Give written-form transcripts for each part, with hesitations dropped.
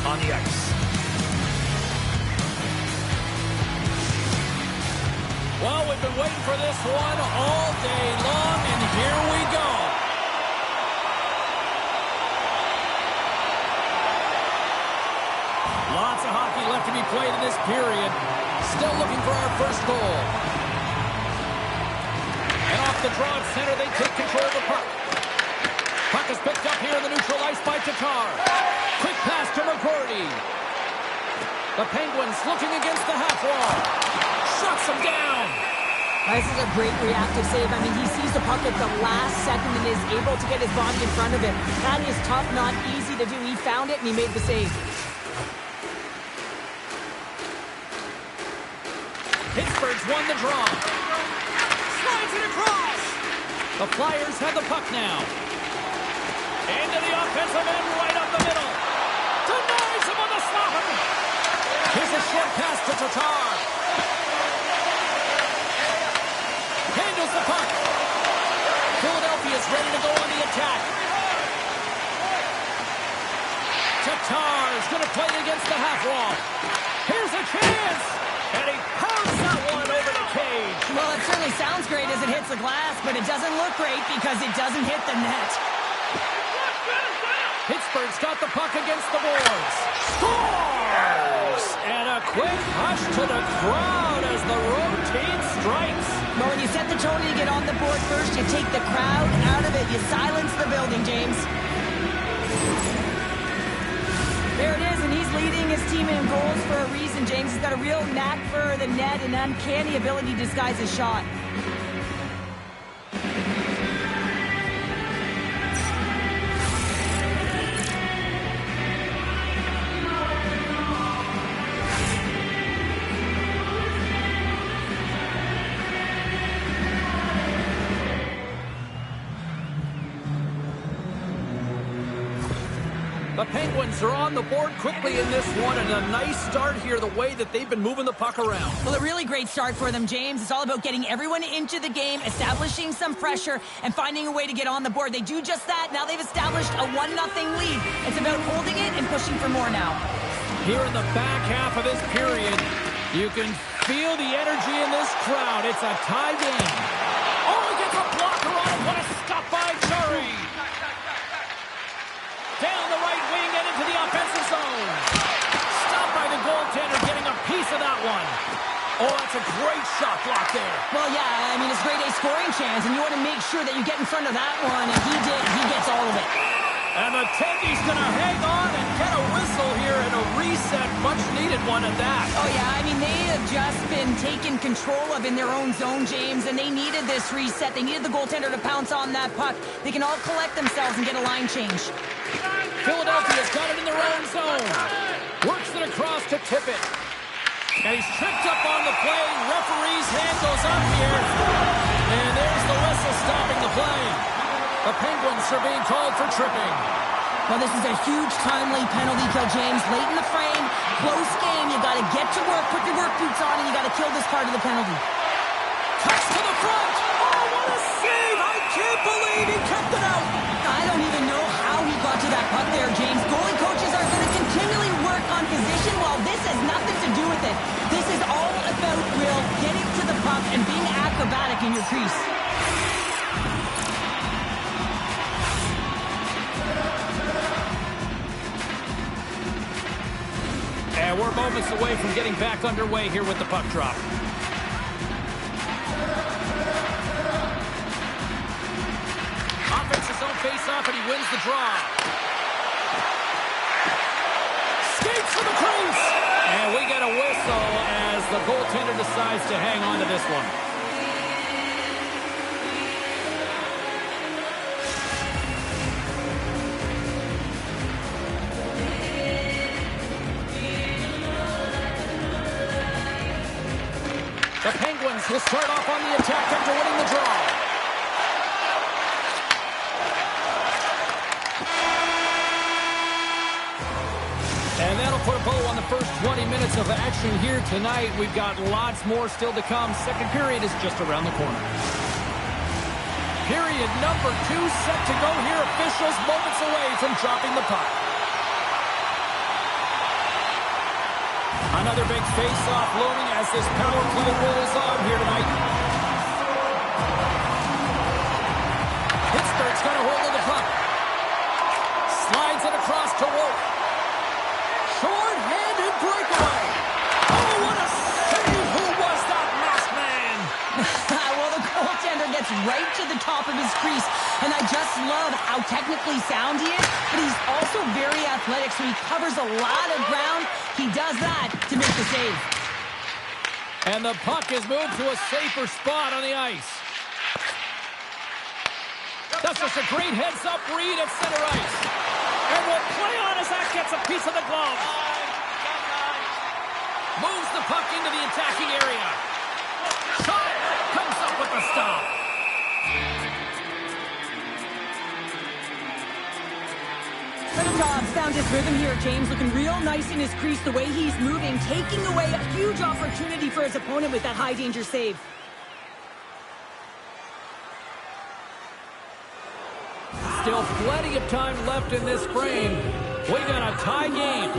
on the ice. Well, we've been waiting for this one all day long, and here we go. Lots of hockey left to be played in this period. Still looking for our first goal. And off the draw at center, they take control of the puck. Puck is picked up here in the neutral ice by Tatar. Quick pass to McGroarty. The Penguins looking against the half wall. Shuts him down. This is a great reactive save. I mean, he sees the puck at the last second and is able to get his body in front of it. That is tough, not easy to do. He found it and he made the save. Pittsburgh's won the draw. Slides it across. The Flyers have the puck now. Into the offensive end, right up the middle. Denies him on the slapper. Here's a short pass to Tatar. Handles the puck. Philadelphia's ready to go on the attack. Tatar's going to play against the half wall. Here's a chance. And he pounds that one over the cage. Well, it certainly sounds great as it hits the glass, but it doesn't look great because it doesn't hit the net. Pittsburgh's got the puck against the boards. Scores! And a quick hush to the crowd as the road team strikes. Well, when you set the tone to get on the board first, you take the crowd out of it. You silence the building, James. There it is, and he's leading his team in goals for a reason, James. He's got a real knack for the net and uncanny ability to disguise his shot. The Penguins are on the board quickly in this one, and a nice start here, the way that they've been moving the puck around. Well, a really great start for them, James. It's all about getting everyone into the game, establishing some pressure, and finding a way to get on the board. They do just that. Now they've established a 1-0 lead. It's about holding it and pushing for more now. Here in the back half of this period, you can feel the energy in this crowd. It's a tie game. Oh, he gets a blocker on it. What a stop by Chari. Down the right wing and into the offensive zone. Stopped by the goaltender, getting a piece of that one. Oh, that's a great shot block there. Well, yeah, I mean, it's grade A scoring chance, and you want to make sure that you get in front of that one, and he did. He gets all of it. And McKenzie's going to hang on and get a whistle here and a reset, much-needed one at that. Oh, yeah, I mean, they have just been taken control of in their own zone, James, and they needed this reset. They needed the goaltender to pounce on that puck. They can all collect themselves and get a line change. Philadelphia's got it in their own zone. Works it across to Tippett. And he's tripped up on the play. Referee's hand goes up here. And there's the whistle stopping the play. The Penguins are being called for tripping. Well, this is a huge timely penalty kill, James. Late in the frame, close game. You got to get to work, put your work boots on, and you got to kill this part of the penalty. Cuts to the front. Oh, what a save. I can't believe he kept it out. I don't even know how he got to that puck there, James. Goalie coaches are going to continually work on position while this has nothing to do with it. This is all about Will getting to the puck and being acrobatic in your crease. And we're moments away from getting back underway here with the puck drop. Offenses don't face off, and he wins the draw. Skates for the crease! And we get a whistle as the goaltender decides to hang on to this one. The Penguins will start off on the attack after winning the draw. And that'll put a bow on the first 20 minutes of action here tonight. We've got lots more still to come. Second period is just around the corner. Period number 2 set to go here. Officials moments away from dropping the puck. Another big face-off looming as this power play rolls on here tonight. Pittsburgh's got a hold of the puck. Slides it across to Wolf. Short-handed breakaway. Oh, what a save! Who was that masked man? Well, the goaltender gets right to the top of his crease, and I just love how technically sound he is, but he's also very athletic, so he covers a lot of ground. He does that to make the save. And the puck is moved to a safer spot on the ice. That's just a great heads-up read at center ice. And will play on as that gets a piece of the glove. Moves the puck into the attacking area. Shot comes up with the stop. Dobbs found his rhythm here, James, looking real nice in his crease, the way he's moving, taking away a huge opportunity for his opponent with that high-danger save. Still plenty of time left in this frame. We got a tie game.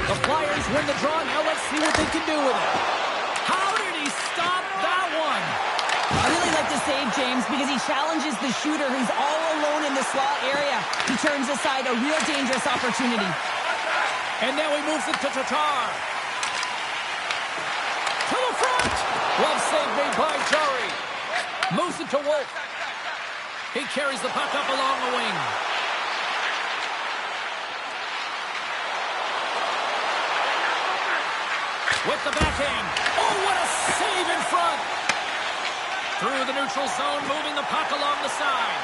The Flyers win the draw. Now let's see what they can do with it. How did he stop that one? I really like the save, James, because he challenges the shooter who's all alone in the slot area. He turns aside a real dangerous opportunity. And now he moves it to Tatar. To the front. Well save made by Jari. Moves it to Wolf. He carries the puck up along the wing. With the backhand. Oh, what a save in front. Through the neutral zone, moving the puck along the side.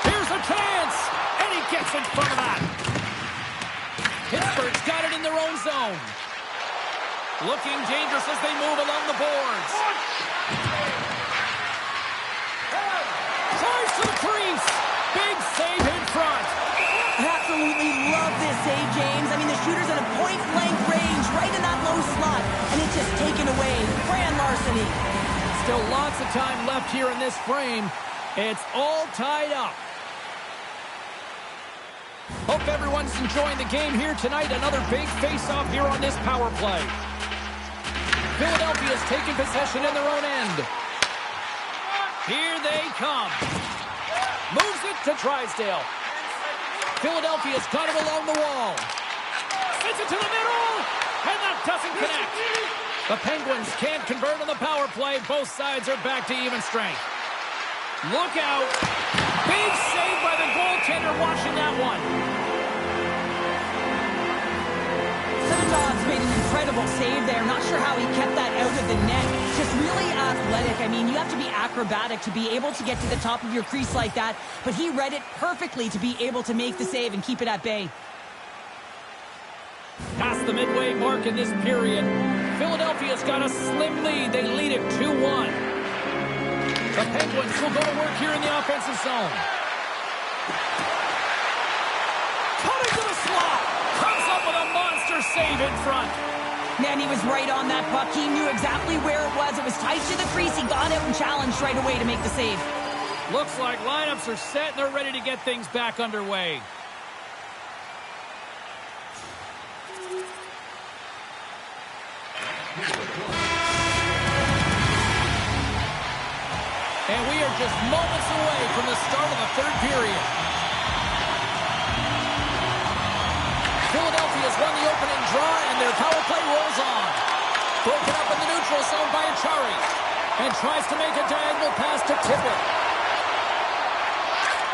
Here's a chance. And he gets in front of that. Pittsburgh's got it in their own zone. Looking dangerous as they move along the boards. Tries to the crease. Big save in front. Absolutely love this save, James. I mean, the shooter's at a point-blank range right in that low slot, and it's just taken away. Grand larceny. Still lots of time left here in this frame. It's all tied up. Hope everyone's enjoying the game here tonight. Another big face-off here on this power play. Philadelphia's taking possession in their own end. Here they come. Moves it to Drysdale. Philadelphia's got it along the wall. Sends it to the middle, and that doesn't connect. The Penguins can't convert on the power play. Both sides are back to even strength. Look out. Big save by the goaltender watching that one. Dobbs made an incredible save there. Not sure how he kept that out of the net. Just really athletic. I mean, you have to be acrobatic to be able to get to the top of your crease like that, but he read it perfectly to be able to make the save and keep it at bay. Past the midway mark in this period, Philadelphia's got a slim lead. They lead it 2-1. The Penguins will go to work here in the offensive zone. Cutting to the slot. Comes up with a monster save in front. Man, he was right on that puck. He knew exactly where it was. It was tight to the crease. He got out and challenged right away to make the save. Looks like lineups are set and they're ready to get things back underway. And we are just moments away from the start of the third period. Philadelphia's won the opening draw, and their power play rolls on. Broken up in the neutral zone by Achari. And tries to make a diagonal pass to Tippett.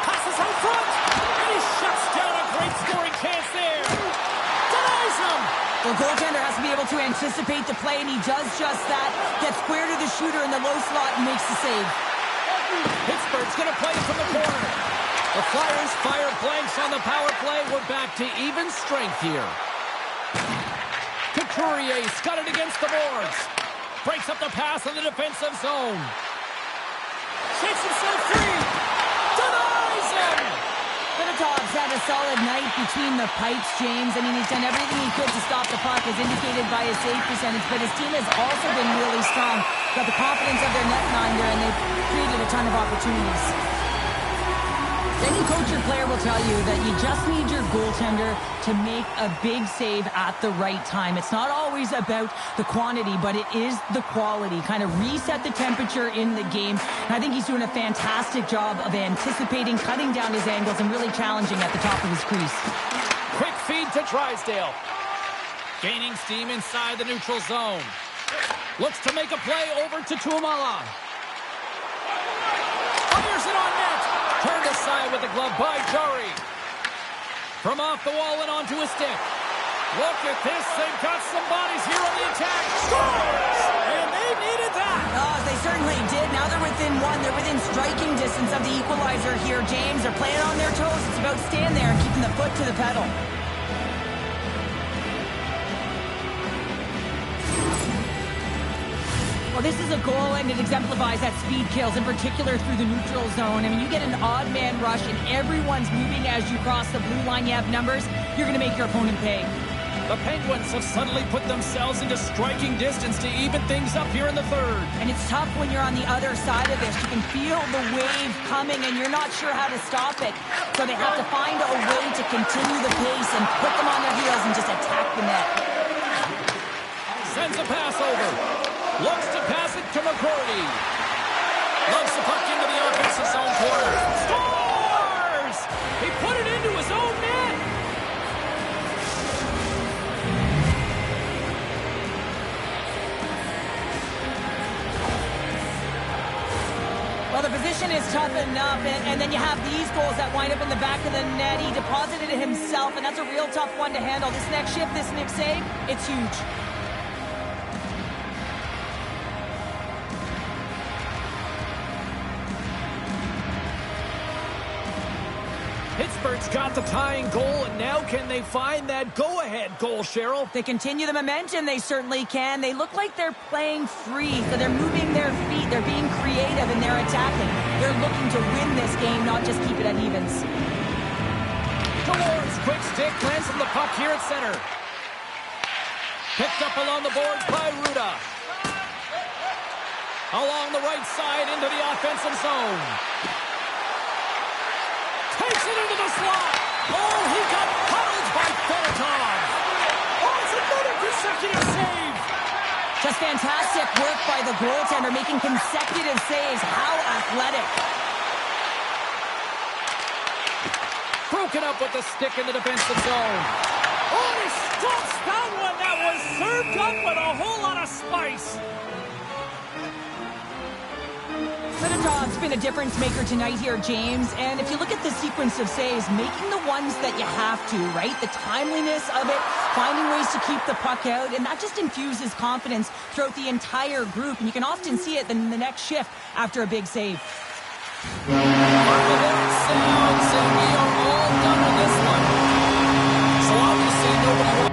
Passes out front, and he shuts down a great scoring chance there. Denies him. The goaltender has to be able to anticipate the play, and he does just that. Gets square to the shooter in the low slot and makes the save. Pittsburgh's going to play it from the corner. The Flyers fire blanks on the power play. We're back to even strength here. Couturier's got it against the boards. Breaks up the pass in the defensive zone. Shakes himself free. Denies him. Dobbs had a solid night between the pipes, James. I mean, he's done everything he could to stop the puck, as indicated by his save percentage, but his team has also been really strong. Got the confidence of their net line there, and they've created a ton of opportunities. Any coach or player will tell you that you just need your goaltender to make a big save at the right time. It's not always about the quantity, but it is the quality. Kind of reset the temperature in the game. And I think he's doing a fantastic job of anticipating, cutting down his angles, and really challenging at the top of his crease. Quick feed to Drysdale. Gaining steam inside the neutral zone. Looks to make a play over to Tuamala. Fires it on net. Turned aside with the glove by Jari. From off the wall and onto a stick. Look at this. They've got some bodies here on the attack. Scores! And they needed that. Oh, they certainly did. Now they're within one. They're within striking distance of the equalizer here, James. They're playing on their toes. It's about staying there and keeping the foot to the pedal. Well, this is a goal, and it exemplifies that speed kills, in particular through the neutral zone. I mean, you get an odd man rush, and everyone's moving as you cross the blue line. You have numbers. You're going to make your opponent pay. The Penguins have suddenly put themselves into striking distance to even things up here in the third. And it's tough when you're on the other side of this. You can feel the wave coming, and you're not sure how to stop it. So they have to find a way to continue the pace and put them on their heels and just attack the net. Sends a pass over. Looks to pass it to McCrory. Loves the puck into the offensive zone corner. Scores! He put it into his own net. Well, the position is tough enough, and then you have these goals that wind up in the back of the net. He deposited it himself, and that's a real tough one to handle. This next shift, this next save, it's huge. Pittsburgh's got the tying goal, and now can they find that go-ahead goal, Cheryl? They continue the momentum, they certainly can. They look like they're playing free, so they're moving their feet, they're being creative, and they're attacking. They're looking to win this game, not just keep it at evens. Towards quick stick, lands from the puck here at center. Picked up along the boards by Ruda. Along the right side into the offensive zone. Takes it into the slot. Oh, he got puddled by Fedotov. Oh, it's another consecutive save. Just fantastic work by the goaltender, making consecutive saves. How athletic. Broken up with the stick in the defensive zone. Oh, he stops that one. That was served up with a whole lot of spice. Fedotov's been a difference maker tonight here, James. And if you look at the sequence of saves, making the ones that you have to, right? The timeliness of it, finding ways to keep the puck out, and that just infuses confidence throughout the entire group. And you can often see it in the next shift after a big save. And we are all done with this one. So obviously nobody...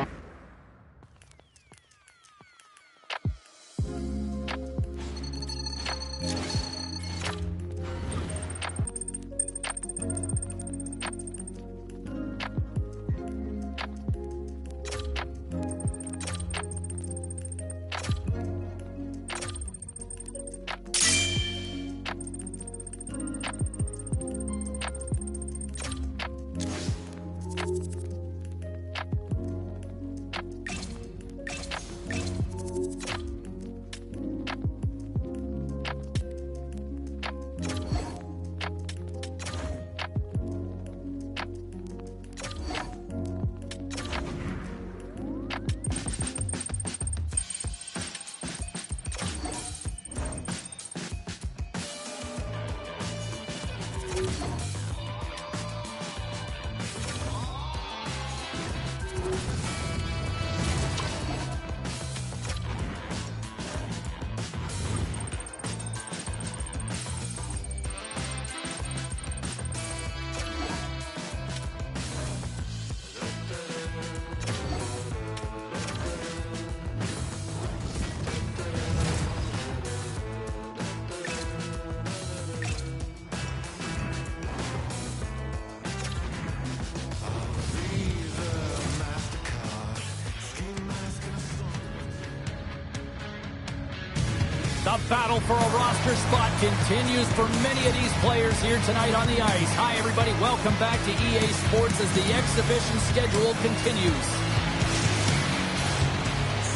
The battle for a roster spot continues for many of these players here tonight on the ice. Hi, everybody. Welcome back to EA Sports as the exhibition schedule continues.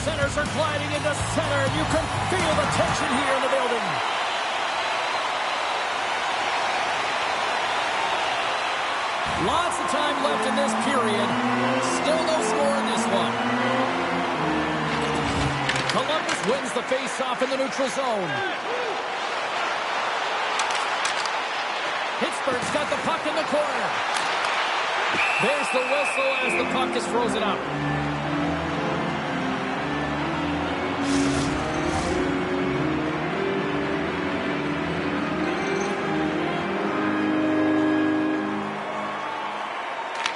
Centers are gliding into center, and you can feel the tension here in the building. Lots of time left in this period. Still no score in this one. Columbus wins the face-off in the neutral zone. Pittsburgh's got the puck in the corner. There's the whistle as the puck is frozen up.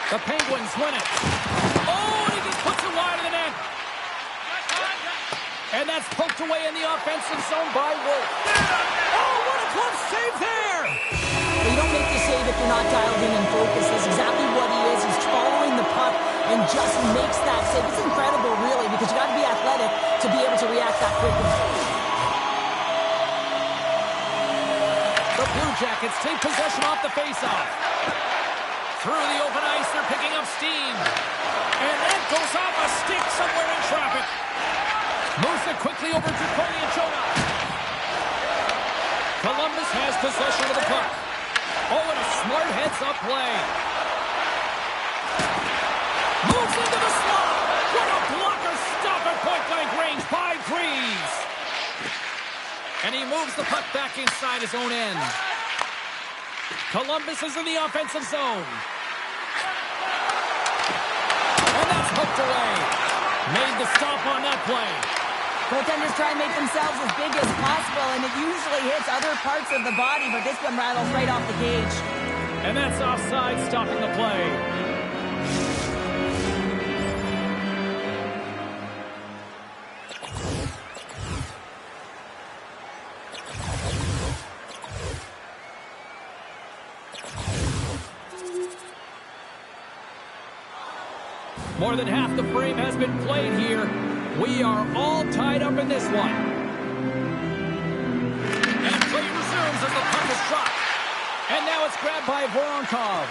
The Penguins win it. Oh, and he just puts it wide of the net. And that's poked away in the offensive zone by Wolf. Oh, what a glove save there! You don't make the save if you're not dialed in and focused. That's exactly what he is. He's following the puck and just makes that save. It's incredible, really, because you got to be athletic to be able to react that quickly. The Blue Jackets take possession off the faceoff. Through the open ice, they're picking up steam. And that goes off a stick somewhere in traffic. Moves it quickly over to Cody and Choda. Columbus has possession of the puck. Oh, and a smart heads-up play. Moves into the slot. What a blocker stop at point-blank range by Freeze. And he moves the puck back inside his own end. Columbus is in the offensive zone. And that's hooked away. Made the stop on that play. Goaltenders try and make themselves as big as possible, and it usually hits other parts of the body, but this one rattles right off the cage. And that's offside, stopping the play. More than half the frame has been played here. We are all tied up in this one. And play resumes as the puck is dropped. And now it's grabbed by Voronkov.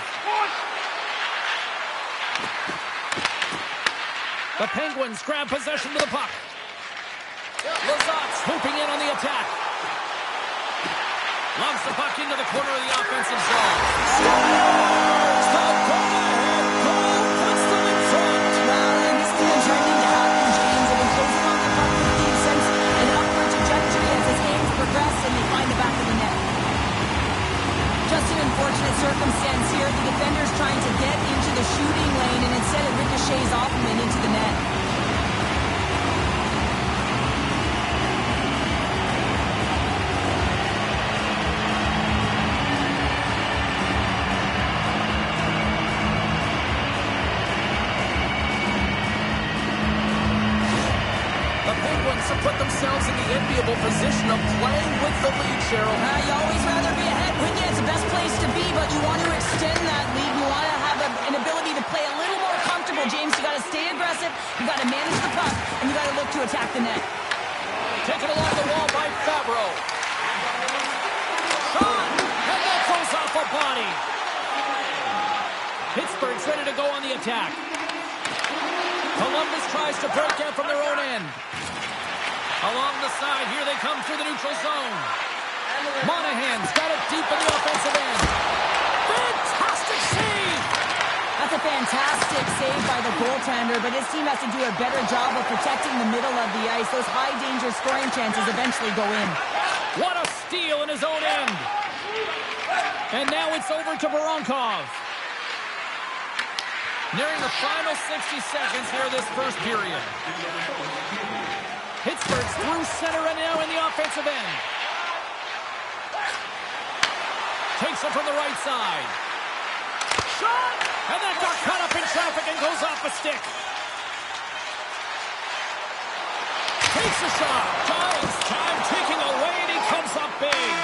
The Penguins grab possession of the puck. Lazat swooping in on the attack. Loves the puck into the corner of the offensive zone. Scores! The go-ahead goal puts them in front. Well, and this has been trending to happen, James. They've been closing on the puck with the sense an upward trajectory as his games progress and they find the back of the net. Just an unfortunate circumstance here. The defender's trying to get into the shooting lane, and instead it ricochets off him and into the net. Put themselves in the enviable position of playing with the lead, Cheryl. You always rather be ahead, wouldn't you? It's the best place to be, but you want to extend that lead. You want to have an ability to play a little more comfortable, James. You got to stay aggressive, you got to manage the puck, and you got to look to attack the net. Taken along the wall by Fabro. Shot! And that goes off a body. Pittsburgh's ready to go on the attack. Columbus tries to break out from their own end. Along the side, here they come through the neutral zone. Monahan's got it deep in the offensive end. Fantastic save! That's a fantastic save by the goaltender, but his team has to do a better job of protecting the middle of the ice. Those high-danger scoring chances eventually go in. What a steal in his own end. And now it's over to Voronkov. Nearing the final 60 seconds here of this first period. Pittsburgh's through center and now in the offensive end. Takes it from the right side. Shot! And that got caught up in traffic and goes off a stick. Takes a shot. Giants time ticking away and he comes up big.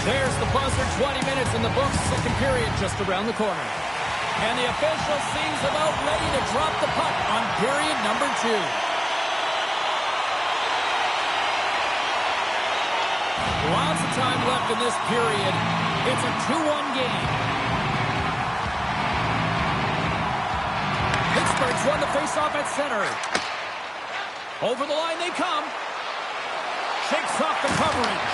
There's the buzzer, 20 minutes in the books, second period just around the corner. And the official seems about ready to drop the puck on period number 2. time left in this period. It's a 2-1 game. Pittsburgh's won the faceoff at center. Over the line they come. Shakes off the coverage.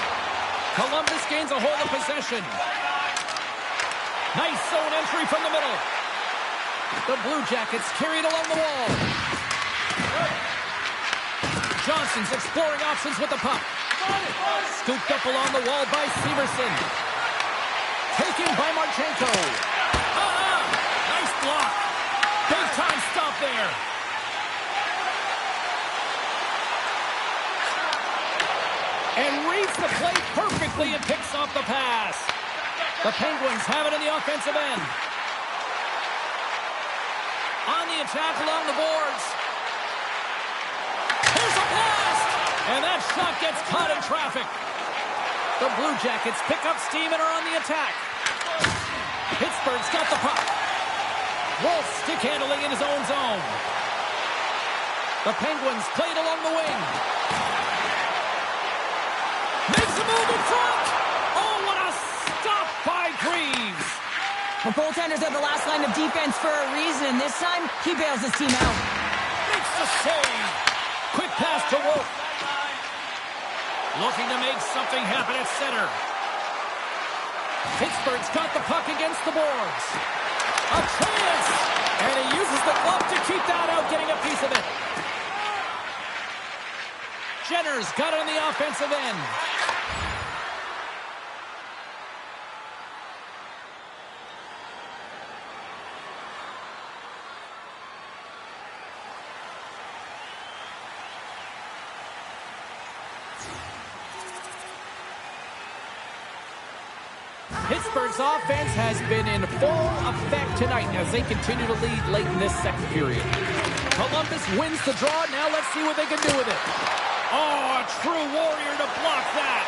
Columbus gains a hold of possession. Nice zone entry from the middle. The Blue Jackets carried along the wall. Johnson's exploring options with the puck. Scooped up along the wall by Severson. Taken by Marchenko. Nice block. Big time stop there. And reads the play perfectly and picks off the pass. The Penguins have it in the offensive end. On the attack along the boards. Here's a blast! And that shot gets caught in traffic. The Blue Jackets pick up steam and are on the attack. Pittsburgh's got the puck. Wolf stick handling in his own zone. The Penguins played along the wing. Makes a move in front. Oh, what a stop by Greaves. The goaltenders are the last line of defense for a reason. This time, he bails his team out. Makes the save. Quick pass to Wolf. Looking to make something happen at center. Pittsburgh's got the puck against the boards. A chance! And he uses the glove to keep that out, getting a piece of it. Jenner's got it on the offensive end. Pittsburgh's offense has been in full effect tonight as they continue to lead late in this second period. Columbus wins the draw. Now let's see what they can do with it. Oh, a true warrior to block that.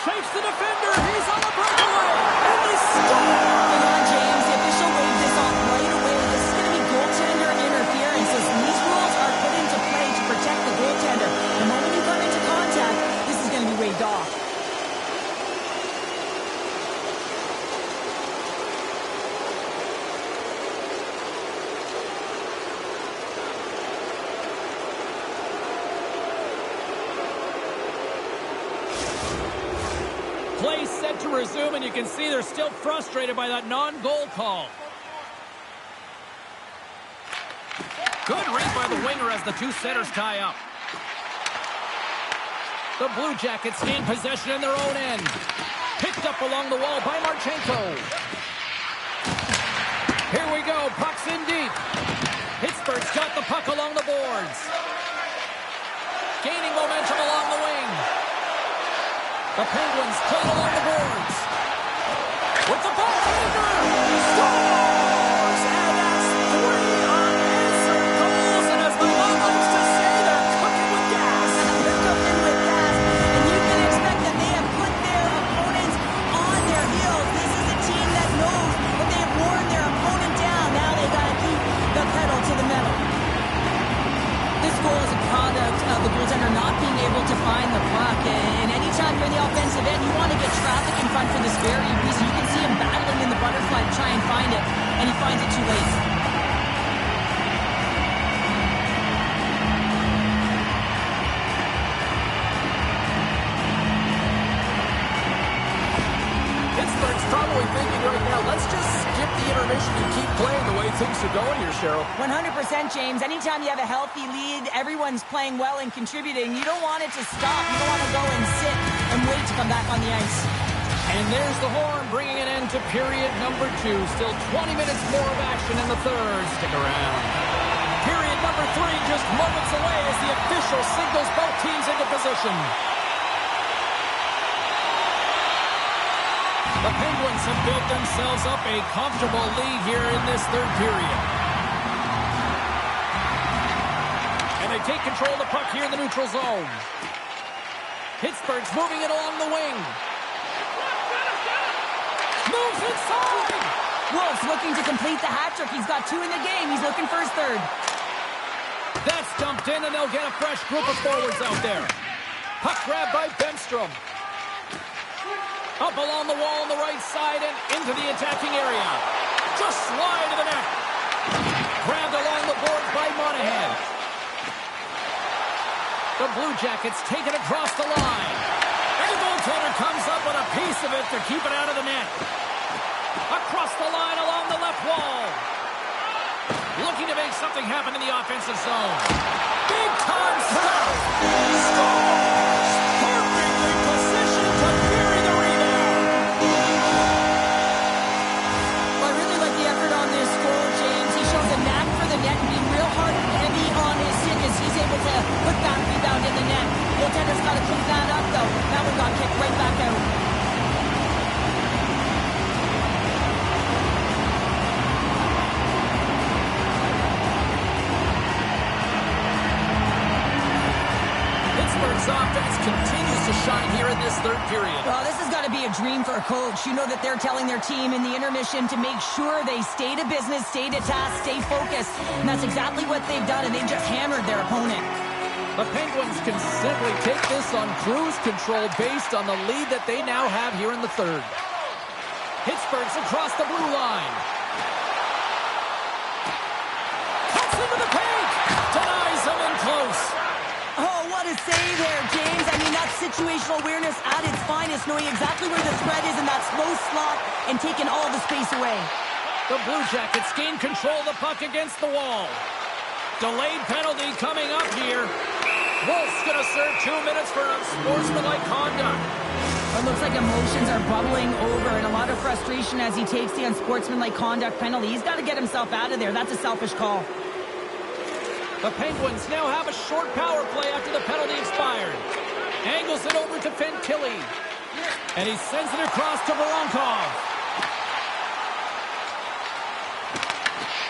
Shakes the defender. He's on the breakaway. And they score! Hang on, James. The official waved this off right away. This is going to be goaltender interference as these rules are put into play to protect the goaltender. The moment you come into contact, this is going to be waved off. Play set to resume, and you can see they're still frustrated by that non-goal call. Good read by the winger as the two centers tie up. The Blue Jackets gain possession in their own end. Picked up along the wall by Marchenko. Here we go, puck's in deep. Pittsburgh's got the puck along the boards. Gaining momentum along the wing. The Penguins play along the boards. With the ball, scores! And that's 3 unanswered goals. And as my mom likes to say, they're cooking with gas. They're cooking with gas. And you can expect that they have put their opponents on their heels. This is a team that knows that they have worn their opponent down. Now they got to keep the pedal to the metal. This goal is a product of the goaltender not being able to find the puck. And anytime you're in the offensive end, you want to get traffic in front for this very reason. You can see him battling in the butterfly to try and find it, and he finds it too late. Pittsburgh's probably thinking right now, let's just skip the intermission and keep playing the way things are going here, Cheryl. 100%, James. Anytime you have a healthy lead, everyone's playing well and contributing. You don't want it to stop. You don't want to go and sit and wait to come back on the ice. And there's the horn, bringing an end to period number 2. Still 20 minutes more of action in the third. Stick around. Period number 3 just moments away as the official signals both teams into position. The Penguins have built themselves up a comfortable lead here in this third period. And they take control of the puck here in the neutral zone. Pittsburgh's moving it along the wing. Moves inside! Wolf's looking to complete the hat trick. He's got 2 in the game. He's looking for his third. That's dumped in, and they'll get a fresh group of forwards out there. Puck grab by Benstrom. Up along the wall on the right side and into the attacking area. Just slide to the net. Grabbed along the boards by Monahan. The Blue Jackets take it across the line. And the goaltender comes up with a piece of it to keep it out of the net. Across the line along the left wall. Looking to make something happen in the offensive zone. Big time stop. Scores! Perfectly positioned to bury the rebound. Well, I really like the effort on this goal, James. He shows a knack for the net and being real hard and heavy on his stick as he's able to put that rebound in the net. Goaltender's got to clean that up, though. That one got kicked right back out. Pittsburgh's offense continues to shine here in this third period. Well, this has got to be a dream for a coach. You know that they're telling their team in the intermission to make sure they stay to business, stay to task, stay focused. And that's exactly what they've done, and they've just hammered their opponent. The Penguins can simply take this on cruise control based on the lead that they now have here in the third. Pittsburgh's across the blue line. Cuts into the paint. Denies him in close. Oh, what a save there, James. I mean, that's situational awareness at its finest, knowing exactly where the threat is in that slow slot and taking all the space away. The Blue Jackets gain control of the puck against the wall. Delayed penalty coming up here. Wolf's going to serve 2 minutes for unsportsmanlike conduct. It looks like emotions are bubbling over and a lot of frustration as he takes the unsportsmanlike conduct penalty. He's got to get himself out of there. That's a selfish call. The Penguins now have a short power play after the penalty expired. Angles it over to Fantilli. And he sends it across to Voronkov.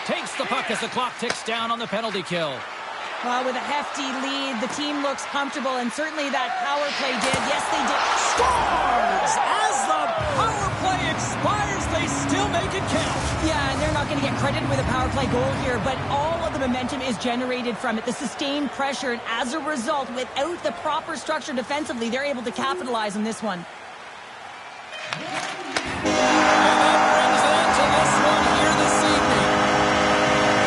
Takes the puck as the clock ticks down on the penalty kill. Well, with a hefty lead, the team looks comfortable, and certainly that power play did. Yes, they did. Scores! As the power play expires, they still make it count. Yeah, and they're not going to get credited with a power play goal here, but all of the momentum is generated from it. The sustained pressure, and as a result, without the proper structure defensively, they're able to capitalize on this one. And that brings an end to this one here this evening.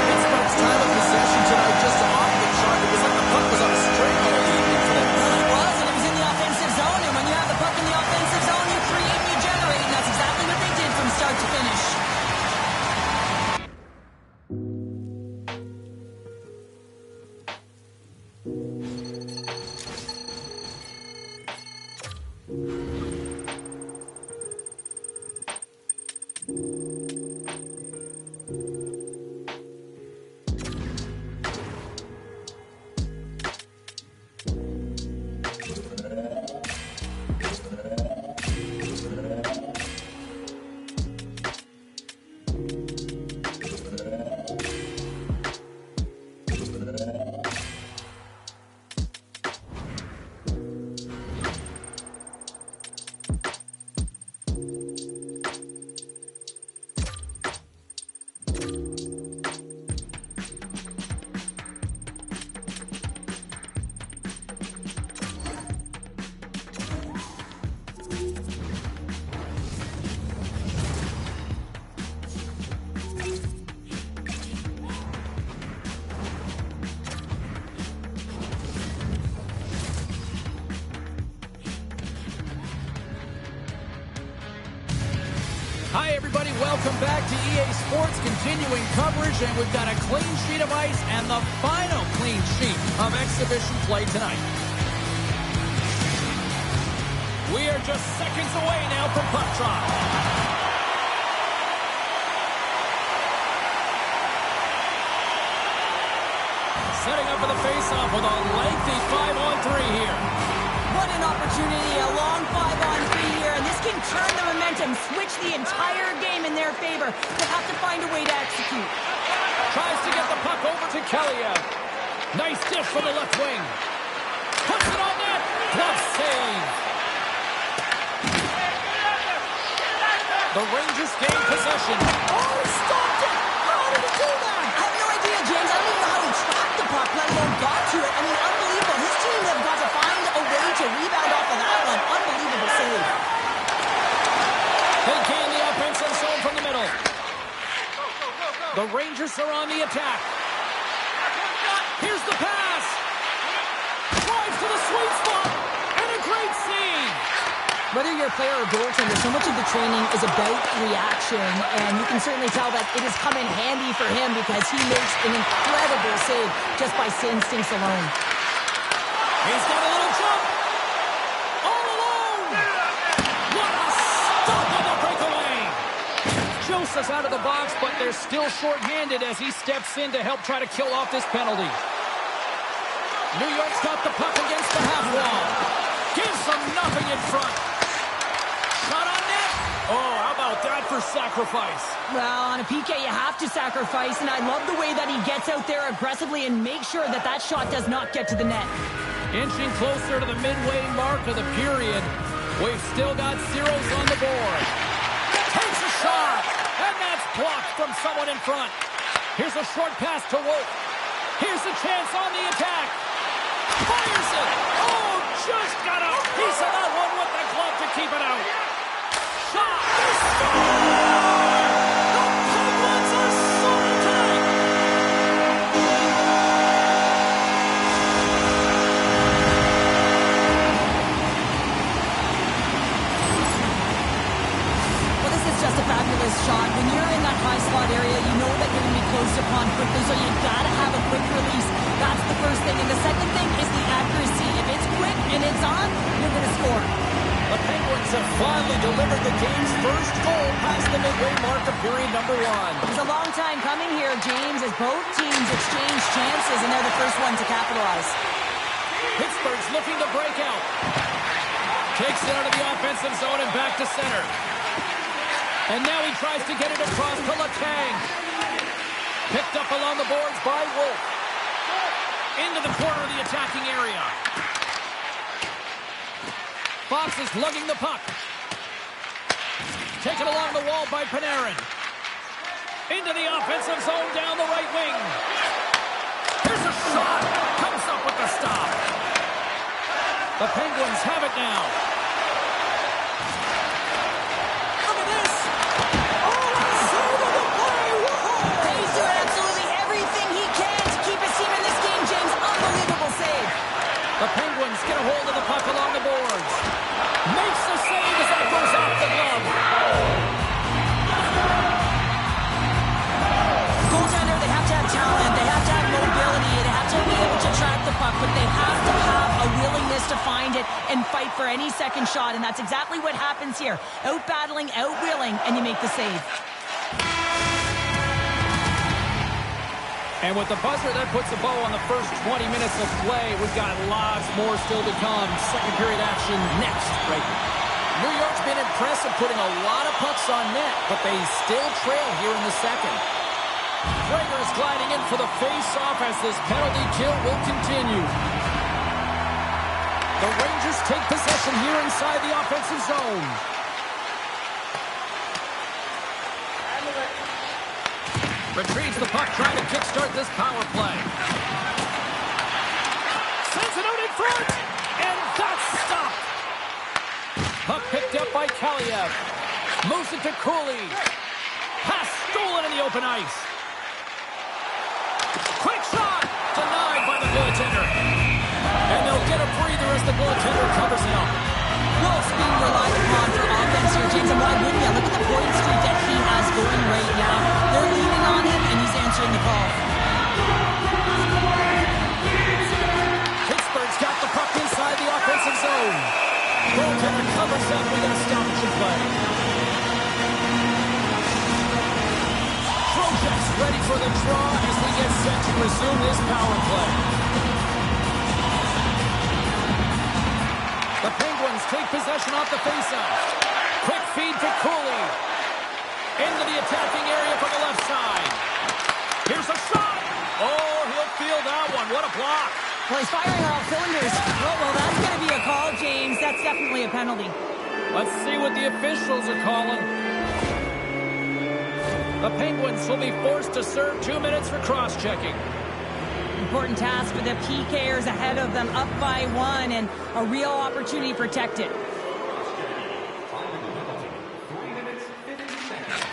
Pittsburgh's time of possession tonight just off the chart. It was like the puck was on a string all evening for them. Well, it was, and it was in the offensive zone, and when you have the puck in the offensive zone, you create and you generate, and that's exactly what they did from start to finish. Hi, everybody. Welcome back to EA Sports. Continuing coverage, and we've got a clean sheet of ice and the final clean sheet of exhibition play tonight. We are just seconds away now from puck drop. Setting up for the face-off with a lengthy 5-on-3 here. What an opportunity, a long 5-on-3 here, and this can turn the momentum, switch the entire game in their favor. They'll have to find a way to execute. Tries to get the puck over to Kaliev. Nice dish from the left wing. Puts it on net. Glove save. The Rangers gain possession. Oh, he stopped it! How did he do that? I have no idea, James. I don't even know how he tracked the puck, let alone got to it. I mean, unbelievable. His team have got to find a way to rebound off of that one. Unbelievable save. They gain the offensive zone from the middle. The Rangers are on the attack. Here's the pass. Drives to the sweet spot. And a great save. Whether you're a player or goaltender, so much of the training is about reaction, and you can certainly tell that it has come in handy for him because he makes an incredible save just by instincts alone. He's got a little jump. All alone. What a stop on the breakaway. Joseph's out of the box, but they're still shorthanded as he steps in to help try to kill off this penalty. New York's got the puck against the half wall. Gives them nothing in front. Shot on net. Oh, how about that for sacrifice? Well, on a PK, you have to sacrifice, and I love the way that he gets out there aggressively and makes sure that that shot does not get to the net. Inching closer to the midway mark of the period. We've still got zeros on the board. Takes a shot, and that's blocked from someone in front. Here's a short pass to Wolf. Here's a chance on the attack. Fires it. Oh, just got a piece of that one with the glove to keep it out. Shot. They score! The Penguins are sorted tonight. Well, this is just a fabulous shot. When you're in that high slot area, you know that you're going to be close upon quickly, so you got to have a quick release. That's the first thing. And the second thing is the accuracy. If it's quick and it's on, you're going to score. The Penguins have finally delivered the game's first goal past the midway mark of period number 1. It's a long time coming here, James, as both teams exchange chances, and they're the first one to capitalize. Pittsburgh's looking to break out. Takes it out of the offensive zone and back to center. And now he tries to get it across to Letang. Picked up along the boards by Wolf. Into the corner of the attacking area. Fox is lugging the puck. Taken along the wall by Panarin. Into the offensive zone down the right wing. Here's a shot. Comes up with the stop. The Penguins have it now. Look at this. Oh, what a save of the play. Whoa. He's doing absolutely everything he can to keep his team in this game, James. Unbelievable save. The Penguins get a hold of the puck along the boards. Makes the save as it goes off the glove. Goaltender, they have to have talent. They have to have mobility. They have to be able to track the puck, but they have to have a willingness to find it and fight for any second shot, and that's exactly what happens here. Out-battling, out-willing, and you make the save. And with the buzzer, that puts a bow on the first 20 minutes of play. We've got lots more still to come. Second period action next. Right. New York's been impressive, putting a lot of pucks on net, but they still trail here in the second. Prager is gliding in for the face-off as this penalty kill will continue. The Rangers take possession here inside the offensive zone. Retrieves the puck, trying to kickstart this power play. Sends it out in front, and that's stopped. Puck picked up by Kaliev. Moves it to Cooley. Pass stolen in the open ice. Quick shot, denied by the goaltender. And they'll get a breather as the goaltender covers him. Wolf's being relied upon for offense here, James, and why wouldn't you? Look at the point streak that he has going right now. They're leaning on him, and he's answering the call. Pittsburgh's got the puck inside the offensive zone. Goaltender covers up with a stoppage in play. Trocheck's ready for the draw as we get set to resume this power play. The Penguins take possession off the faceoff. Quick feed to Cooley. Into the attacking area from the left side. Here's a shot. Oh, he'll feel that one. What a block. Well, he's firing on all cylinders. Well, that's going to be a call, James. That's definitely a penalty. Let's see what the officials are calling. The Penguins will be forced to serve 2 minutes for cross-checking. Important task for the PKers ahead of them, up by 1, and a real opportunity protected.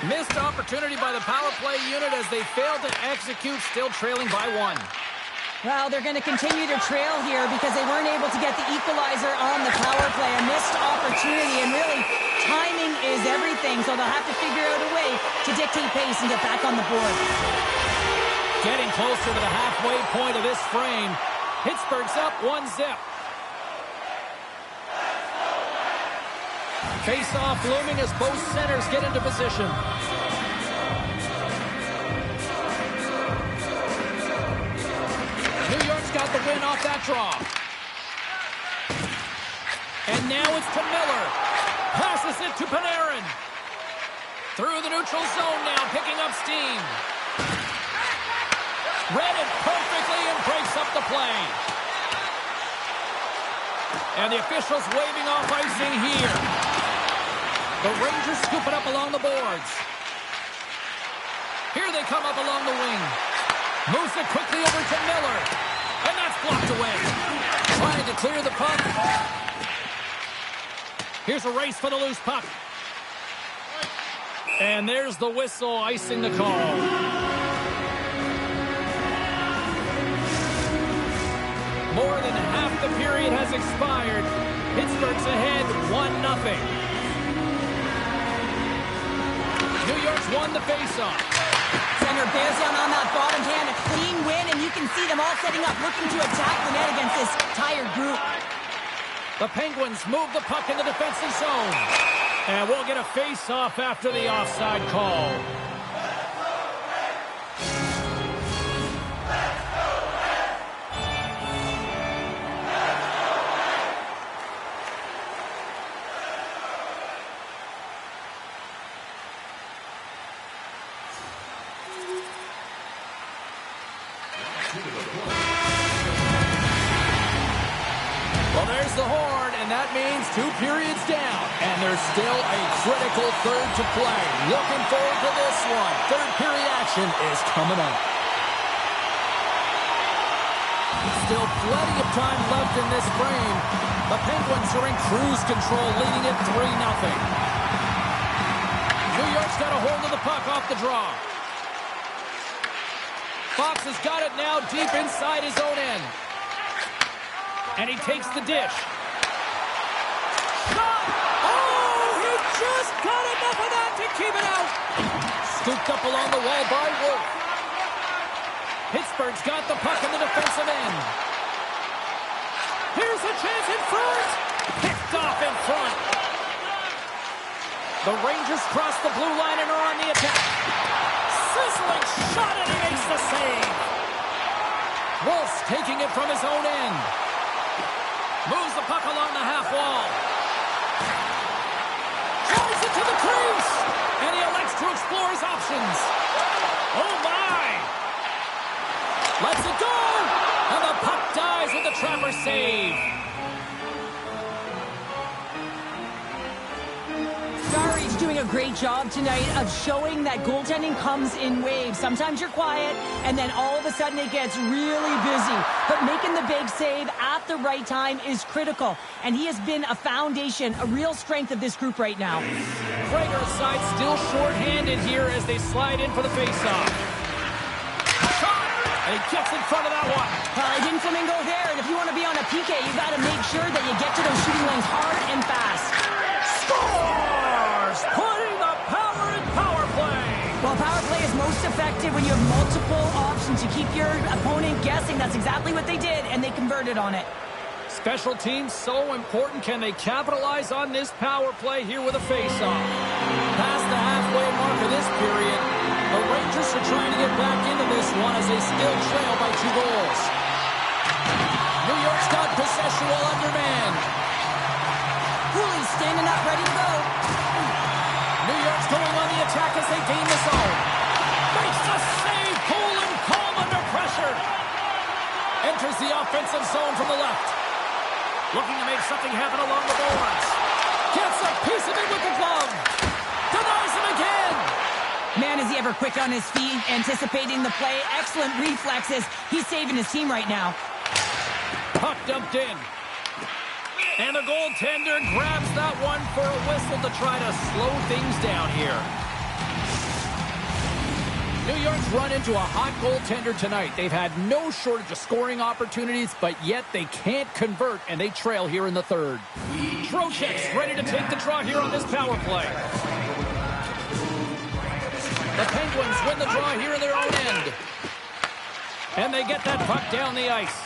Missed opportunity by the power play unit as they failed to execute, still trailing by 1. Well, they're going to continue to trail here because they weren't able to get the equalizer on the power play. A missed opportunity, and really, timing is everything, so they'll have to figure out a way to dictate pace and get back on the board. Getting closer to the halfway point of this frame. Pittsburgh's up 1-0. Face-off looming as both centers get into position. New York's got the win off that draw. And now it's to Miller. Passes it to Panarin. Through the neutral zone now, picking up steam. Read it perfectly and breaks up the play. And the officials waving off icing here. The Rangers scoop it up along the boards. Here they come up along the wing. Moves it quickly over to Miller. And that's blocked away. Trying to clear the puck. Here's a race for the loose puck. And there's the whistle icing the call. More than half the period has expired. Pittsburgh's ahead 1-0. New York's won the faceoff. Center bears down on that bottom hand, a clean win, and you can see them all setting up, looking to attack the net against this tired group. The Penguins move the puck in the defensive zone. And we'll get a face-off after the offside call. Well, there's the horn, and that means 2 periods down. And there's still a critical third to play. Looking forward to this one. Third period action is coming up. Still plenty of time left in this frame. The Penguins are in cruise control, leading it 3-0. New York's got a hold of the puck off the draw. Fox has got it now deep inside his own end. And he takes the dish. Shot! Oh, he just got enough of that to keep it out. Scooped up along the wall by Wolf. Pittsburgh's got the puck in the defensive end. Here's a chance in front. Picked off in front. The Rangers cross the blue line and are on the attack. Sizzling shot, and he makes the save. Wolf's taking it from his own end. Moves the puck along the half wall. Drives it to the crease. And he elects to explore his options. Oh, my. Lets it go. And the puck dies with the trapper save. Starry's doing a great job tonight of showing that goaltending comes in waves. Sometimes you're quiet, and then all of a sudden it gets really busy. But making the big save at the right time is critical. And he has been a foundation, a real strength of this group right now. Prager's side still short-handed here as they slide in for the faceoff. Shot! And he gets in front of that one. He didn't flamingo there, and if you want to be on a PK, you got to make sure that you get to those shooting lanes hard and fast. Scores! Putting the power in power play. Well, power play is most effective when you have multiple options. You keep your opponent guessing. That's exactly what they did, and they converted on it. Special teams so important. Can they capitalize on this power play here with a face-off? Past the halfway mark of this period, the Rangers are trying to get back into this one as they still trail by 2 goals. New York's got possession while undermanned. Cooley's standing up, ready to go. New York's going on the attack as they gain the zone. Makes the save, cool and calm under pressure. Enters the offensive zone from the left. Looking to make something happen along the boards. Gets a piece of it with the glove. Denies him again. Man, is he ever quick on his feet, anticipating the play. Excellent reflexes. He's saving his team right now. Puck dumped in. And the goaltender grabs that one for a whistle to try to slow things down here. New York's run into a hot goaltender tonight. They've had no shortage of scoring opportunities, but yet they can't convert, and they trail here in the third. Trocheck's ready to take the draw here on this power play. The Penguins win the draw here in their own end. And they get that puck down the ice.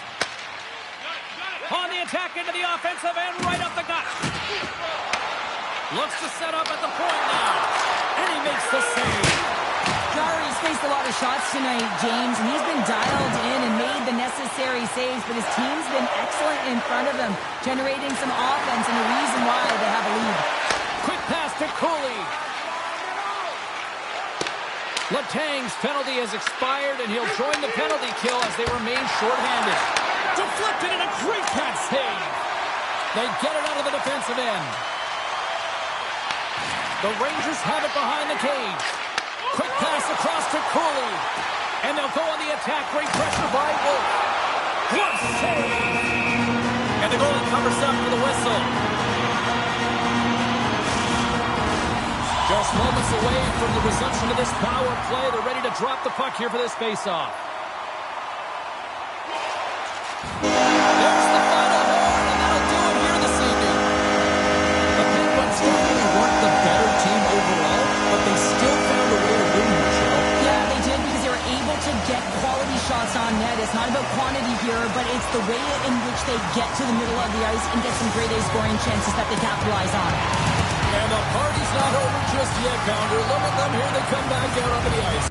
On the attack into the offensive end, right up the gut. Looks to set up at the point now. And he makes the save. Jarry's faced a lot of shots tonight, James, and he's been dialed in and made the necessary saves, but his team's been excellent in front of him, generating some offense and the reason why they have a lead. Quick pass to Cooley. Letang's penalty has expired, and he'll join the penalty kill as they remain shorthanded. Deflected and a great pass save. They get it out of the defensive end. The Rangers have it behind the cage. Quick pass across to Cooley. And they'll go on the attack. Great pressure by Wolf. What a save! And the goalie covers up for the whistle. Just moments away from the resumption of this power play. They're ready to drop the puck here for this faceoff. There's the final horn, and that'll do it here this evening. The Penguins probably weren't the better team overall, but they still found a way to win here, Cheryl. Yeah, they did because they were able to get quality shots on net. It's not about quantity here, but it's the way in which they get to the middle of the ice and get some grade A scoring chances that they capitalize on. And the party's not over just yet, Pounder. Look at them here. They come back out onto the ice.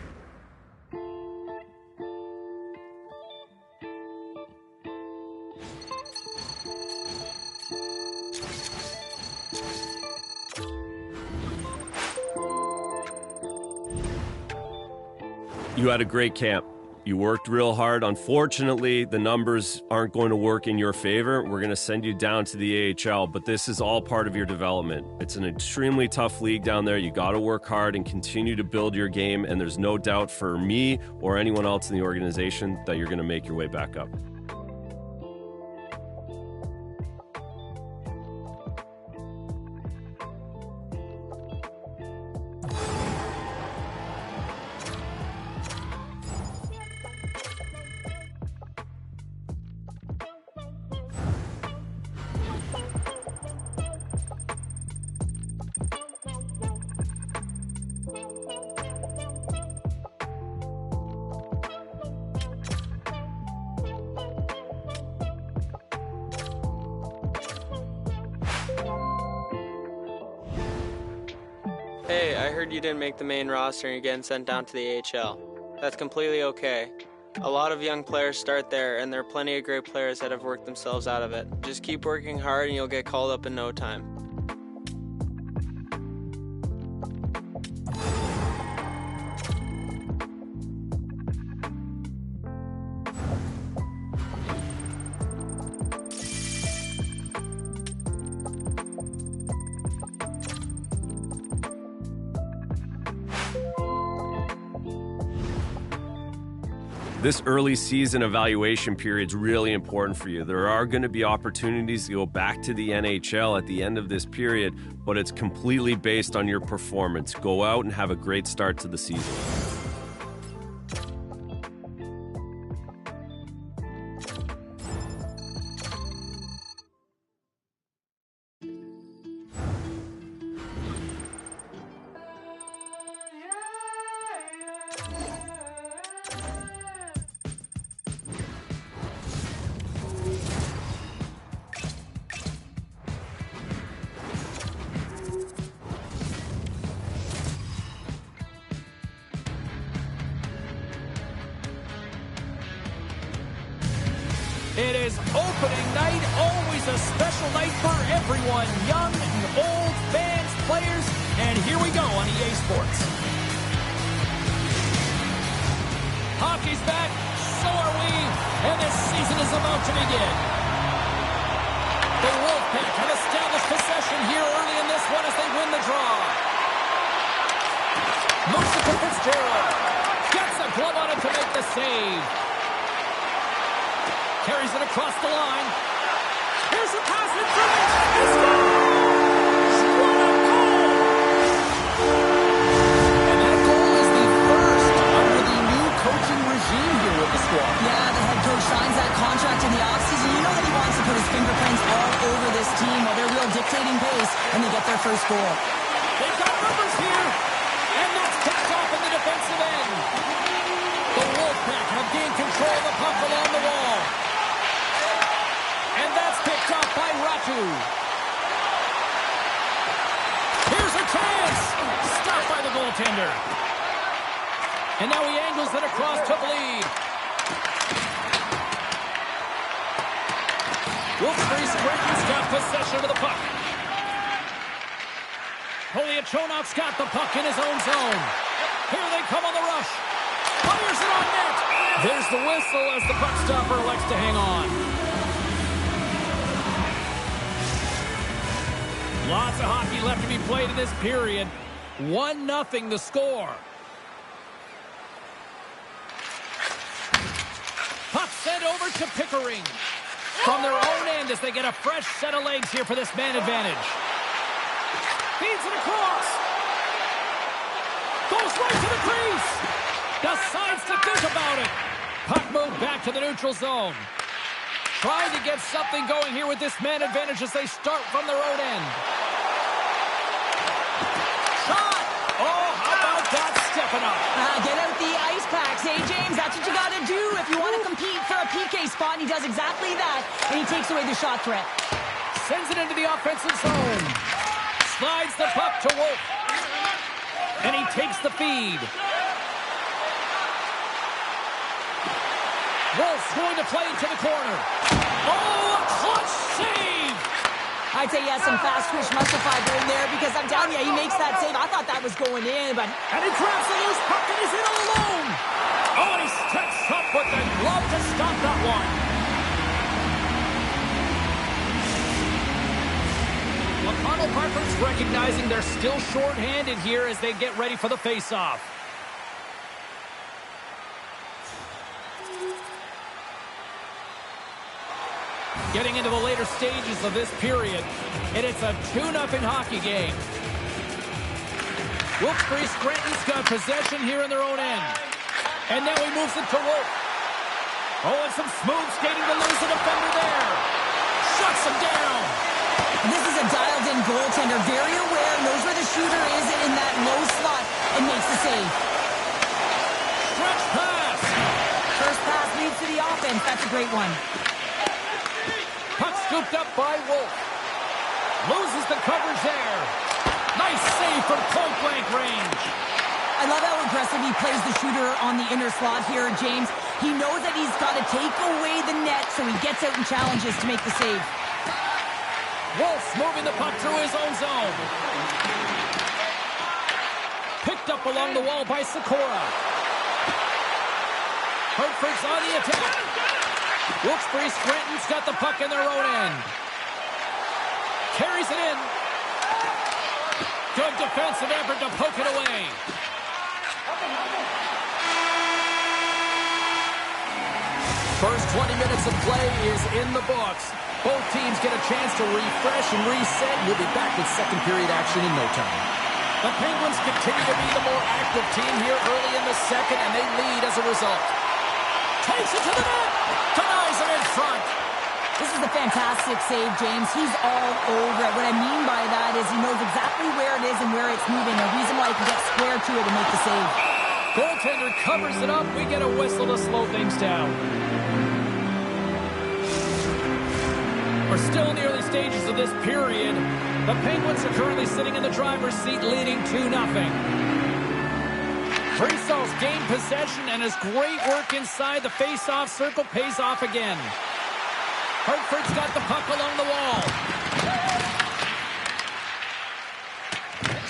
You had a great camp. You worked real hard. Unfortunately, the numbers aren't going to work in your favor. We're going to send you down to the AHL, but this is all part of your development. It's an extremely tough league down there. You got to work hard and continue to build your game, and there's no doubt for me or anyone else in the organization that you're going to make your way back up. Hey, I heard you didn't make the main roster and you're getting sent down to the AHL. That's completely okay. A lot of young players start there, and there are plenty of great players that have worked themselves out of it. Just keep working hard and you'll get called up in no time. This early season evaluation period is really important for you. There are going to be opportunities to go back to the NHL at the end of this period, but it's completely based on your performance. Go out and have a great start to the season. It is opening night, always a special night for everyone, young and old, fans, players, and here we go on EA Sports. Hockey's back, so are we, and this season is about to begin. The Wolfpack have established possession here early in this one as they win the draw. Moves it to Fitzgerald. Gets a glove on it to make the save. Carries it across the line. Here's a pass in front. He scores! What a goal! And that goal is the first under the new coaching regime here with the squad. Yeah, the head coach signs that contract in the offseason. You know that he wants to put his fingerprints all over this team while they're real dictating pace, and they get their first goal. They've got numbers here, and that's picked off in the defensive end. The Wolfpack have gained control of the puck along the wall. And that's picked off by Ratu. Here's a chance. Stopped by the goaltender. And now he angles it across to the lead. Wilkes-Barre Scranton's got possession of the puck. Poliachonok's got the puck in his own zone. Here they come on the rush. Fires it on net. There's the whistle as the puck stopper elects to hang on. Lots of hockey left to be played in this period. 1-0 the score. Puck sent over to Pickering. From their own end as they get a fresh set of legs here for this man advantage. Feeds it across. Goes right to the crease. Decides to think about it. Puck moved back to the neutral zone. Trying to get something going here with this man advantage as they start from their own end. Shot! Oh, how about that stepping up? Get out the ice packs, hey, James? That's what you got to do if you want to compete for a PK spot. And he does exactly that, and he takes away the shot threat. Sends it into the offensive zone. Slides the puck to Wolf. And he takes the feed. Wolf's going to play into the corner. Oh, a clutch save! I'd say he has some fast twitch muscle fiber in there because I'm telling you, he makes that save. I thought that was going in, but... And he grabs the loose puck and he's in all alone! Oh, and he steps up with the glove to stop that one. Well, Connell Hartford's recognizing they're still short-handed here as they get ready for the face-off. Getting into the later stages of this period, and it's a 2-0 hockey game. Wilkes-Barre Scranton's got possession here in their own end. And now he moves it to Wolf. Oh, and some smooth skating to lose the defender there. Shuts him down. And this is a dialed-in goaltender, very aware, knows where the shooter is in that low slot, and makes the save. Stretch pass. First pass leads to the offense. That's a great one. Puck scooped up by Wolf. Loses the coverage there. Nice save from point-blank range. I love how aggressive he plays the shooter on the inner slot here, James. He knows that he's got to take away the net, so he gets out and challenges to make the save. Wolf's moving the puck through his own zone. Picked up along the wall by Sikora. Hartford's on the attack. Wilkes-Barre Scranton's got the puck in their own end. Carries it in. Good defensive effort to poke it away. First 20 minutes of play is in the books. Both teams get a chance to refresh and reset. We'll be back with second period action in no time. The Penguins continue to be the more active team here early in the second, and they lead as a result. Takes it to the net. Denies it in front. This is a fantastic save, James. He's all over it. What I mean by that is he knows exactly where it is and where it's moving. A reason why he can get square to it and make the save. Goaltender covers it up. We get a whistle to slow things down. We're still in the early stages of this period. The Penguins are currently sitting in the driver's seat, leading 2-0. Bristol's gained possession, and his great work inside the face-off circle pays off again. Hartford's got the puck along the wall.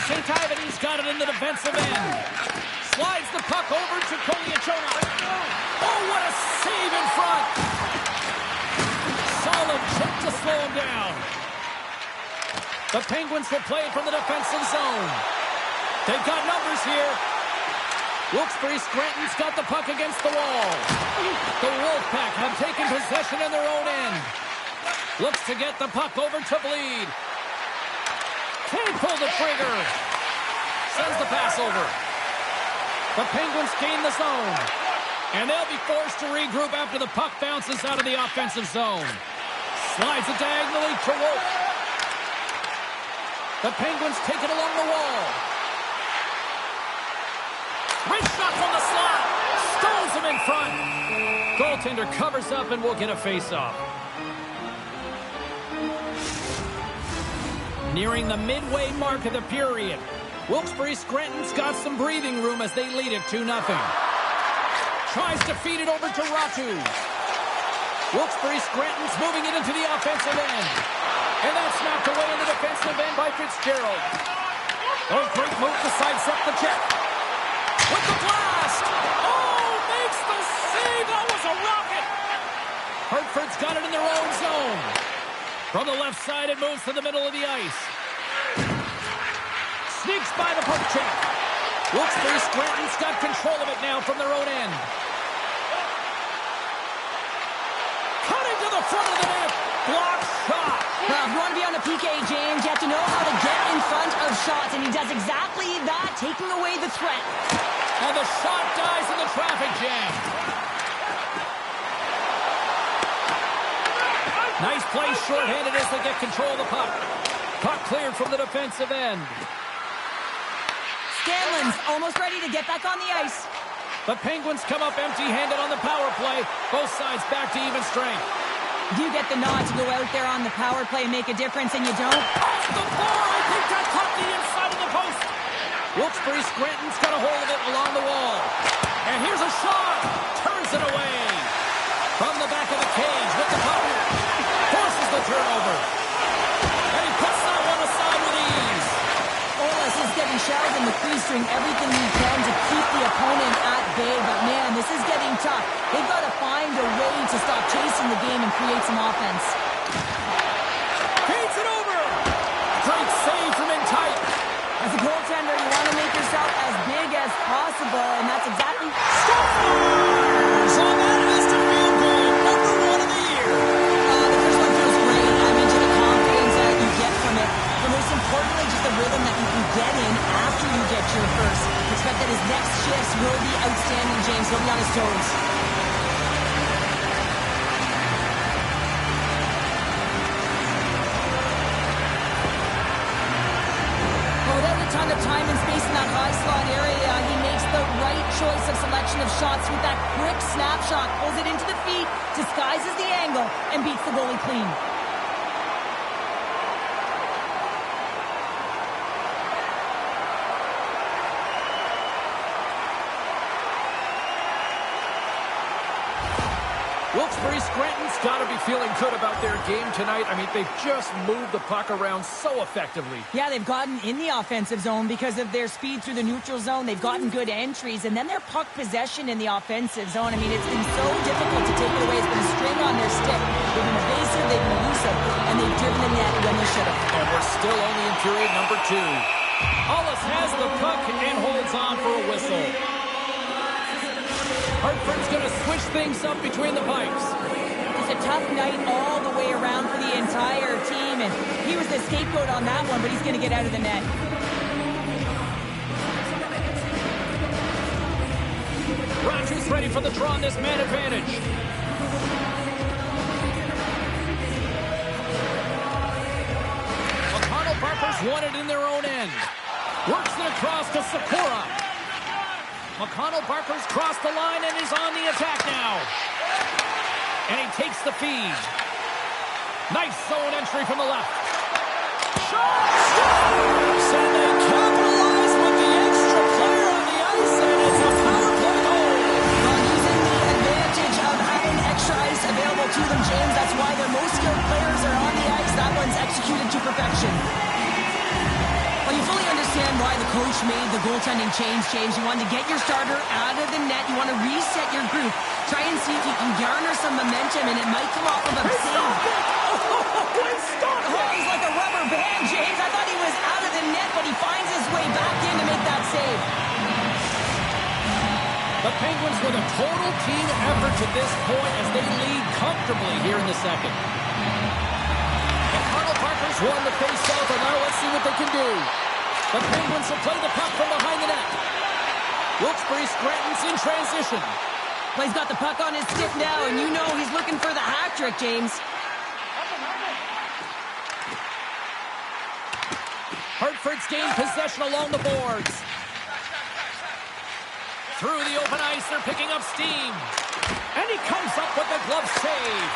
St. Ivan's got it in the defensive end. Slides the puck over to Poliachonok. Oh, what a save in front! Solid check to slow him down. The Penguins will play from the defensive zone. They've got numbers here. Wilkes-Barre Scranton's got the puck against the wall. The Wolfpack have taken possession in their own end. Looks to get the puck over to Bleed. Can't pull the trigger. Sends the pass over. The Penguins gain the zone. And they'll be forced to regroup after the puck bounces out of the offensive zone. Slides it diagonally to Wolf. The Penguins take it along the wall. Wrist shot from the slot. Stones him in front. Goaltender covers up and will get a face-off. Nearing the midway mark of the period. Wilkes-Barre Scranton's got some breathing room as they lead it 2-0. Tries to feed it over to Ratu. Wilkes-Barre Scranton's moving it into the offensive end. And that's knocked away in the defensive end by Fitzgerald. Oh, great move to sidestep the check. With the blast! Oh, makes the save! That was a rocket! Hartford's got it in their own zone. From the left side, it moves to the middle of the ice. Sneaks by the poke check. Wilkes-Barre Scranton's got control of it now from their own end. Cutting to the front of the net. Block shot. Well, if you want to be on a PK, James, you have to know how to get in front of shots, and he does exactly that, taking away the threat. And the shot dies in the traffic jam. Nice play, shorthanded as they get control of the puck. Puck cleared from the defensive end. Scanlon's almost ready to get back on the ice. The Penguins come up empty-handed on the power play. Both sides back to even strength. You get the nod to go out there on the power play and make a difference, and you don't. Off the bar! I think that caught the inside of the post. Wilkes-Barre Scranton's got a hold of it along the wall. And here's a shot. Turns it away. From the back of the cage with the puck. Forces the turnover. And he puts that one aside with ease. Olas is getting shells in the crease, doing everything he can to keep the opponent at bay. But man, this is getting tough. They've got to find a way to stop chasing the game and create some offense. Feeds it over. Great save from in tight. As a goaltender, you want to make yourself as big as possible, and that's exactly... Scores on that Mr. Field goal, number 1 of the year. The first one feels great. I mentioned the confidence that you get from it, but most importantly, just the rhythm that you can get in after you get your first. Expect that his next shifts will be outstanding, James. He'll be on his toes. Without a ton of time and space in that high slot area, he makes the right choice of selection of shots with that quick snapshot, pulls it into the feet, disguises the angle, and beats the goalie clean. Wilkes-Barre Scranton's got to be feeling good about their game tonight. I mean, they've just moved the puck around so effectively. Yeah, they've gotten in the offensive zone because of their speed through the neutral zone. They've gotten good entries, and then their puck possession in the offensive zone. I mean, it's been so difficult to take it away. It's been a string on their stick. They've been evasive, they've been elusive, and they've driven the net when they should have. And we're still only in period number 2. Hollis has the puck and holds on for a whistle. Hartford's going to switch things up between the pipes. It's a tough night all the way around for the entire team, and he was the scapegoat on that one, but he's going to get out of the net. Rogers ready for the draw on this man advantage. McConnell Barker's won it in their own end. Works it across to Sakura. McConnell Barker's crossed the line and is on the attack now. And he takes the feed. Nice zone entry from the left. Shot! Scores! And they capitalize with the extra player on the ice, and it's a power play goal. Well, using the advantage of having extra ice available to them, James, that's why their most skilled players are on the ice. That one's executed to perfection. Well, you fully understand why the coach made the goaltending change, James. You want to get your starter out of the net. You want to reset your group. Try and see if you can garner some momentum, and it might come off of a save. He's like a rubber band, James. I thought he was out of the net, but he finds his way back in to make that save. The Penguins with a total team effort to this point as they lead comfortably here in the second. And Connell Parker's won the face-off, and now let's see what they can do. The Penguins will play the puck from behind the net. Wilkes-Barre Scranton's in transition. Well, he's got the puck on his stick now, and you know he's looking for the hat trick, James. Hartford's gained possession along the boards. Through the open ice, they're picking up steam. And he comes up with the glove save.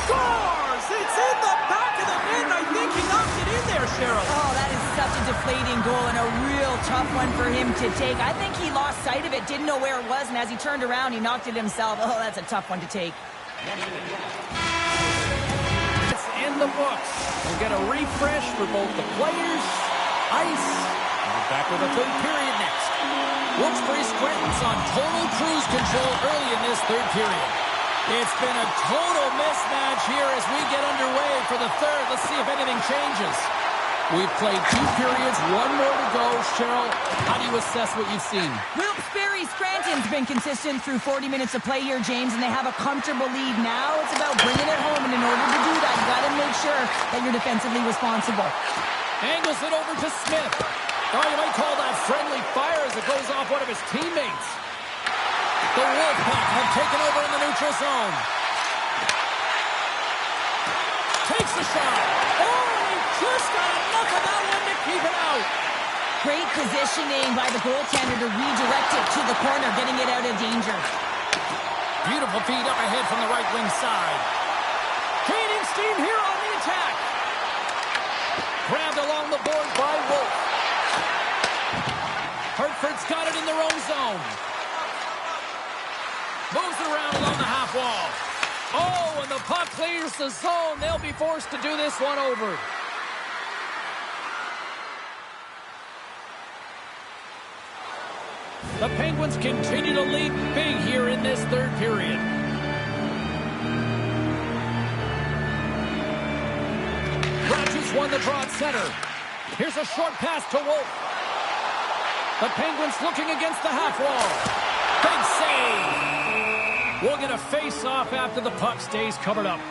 Scores! It's in the back of the net, and I think he knocked it in there, Cheryl. Oh, that is such a deflating goal and a real tough one for him to take. I think he lost sight of it, didn't know where it was, and as he turned around, he knocked it himself. Oh, that's a tough one to take. It's in the books. We'll get a refresh for both the players, ice, and we're back with a third period next. Wilkes-Barre Scranton's on total cruise control early in this third period. It's been a total mismatch here as we get underway for the third. Let's see if anything changes. We've played 2 periods, 1 more to go. Cheryl, how do you assess what you've seen? Wilkes-Barre Scranton's been consistent through 40 minutes of play here, James, and they have a comfortable lead. Now it's about bringing it home, and in order to do that, you got to make sure that you're defensively responsible. Angles it over to Smith. Oh, you might call that friendly fire as it goes off one of his teammates. The Wolfpack have taken over in the neutral zone. Takes the shot. Oh, he just got enough of that one to keep it out. Great positioning by the goaltender to redirect it to the corner, getting it out of danger. Beautiful feed up ahead from the right wing side. Gaining steam here on the attack. Grabbed along the board by Wolf. Hartford's got it in their own zone. Moves it around along the half wall. Oh, and the puck clears the zone. They'll be forced to do this one over. The Penguins continue to lead big here in this third period. Rogers won the draw at center. Here's a short pass to Wolf. The Penguins looking against the half wall. Big save. We'll get a face-off after the puck stays covered up.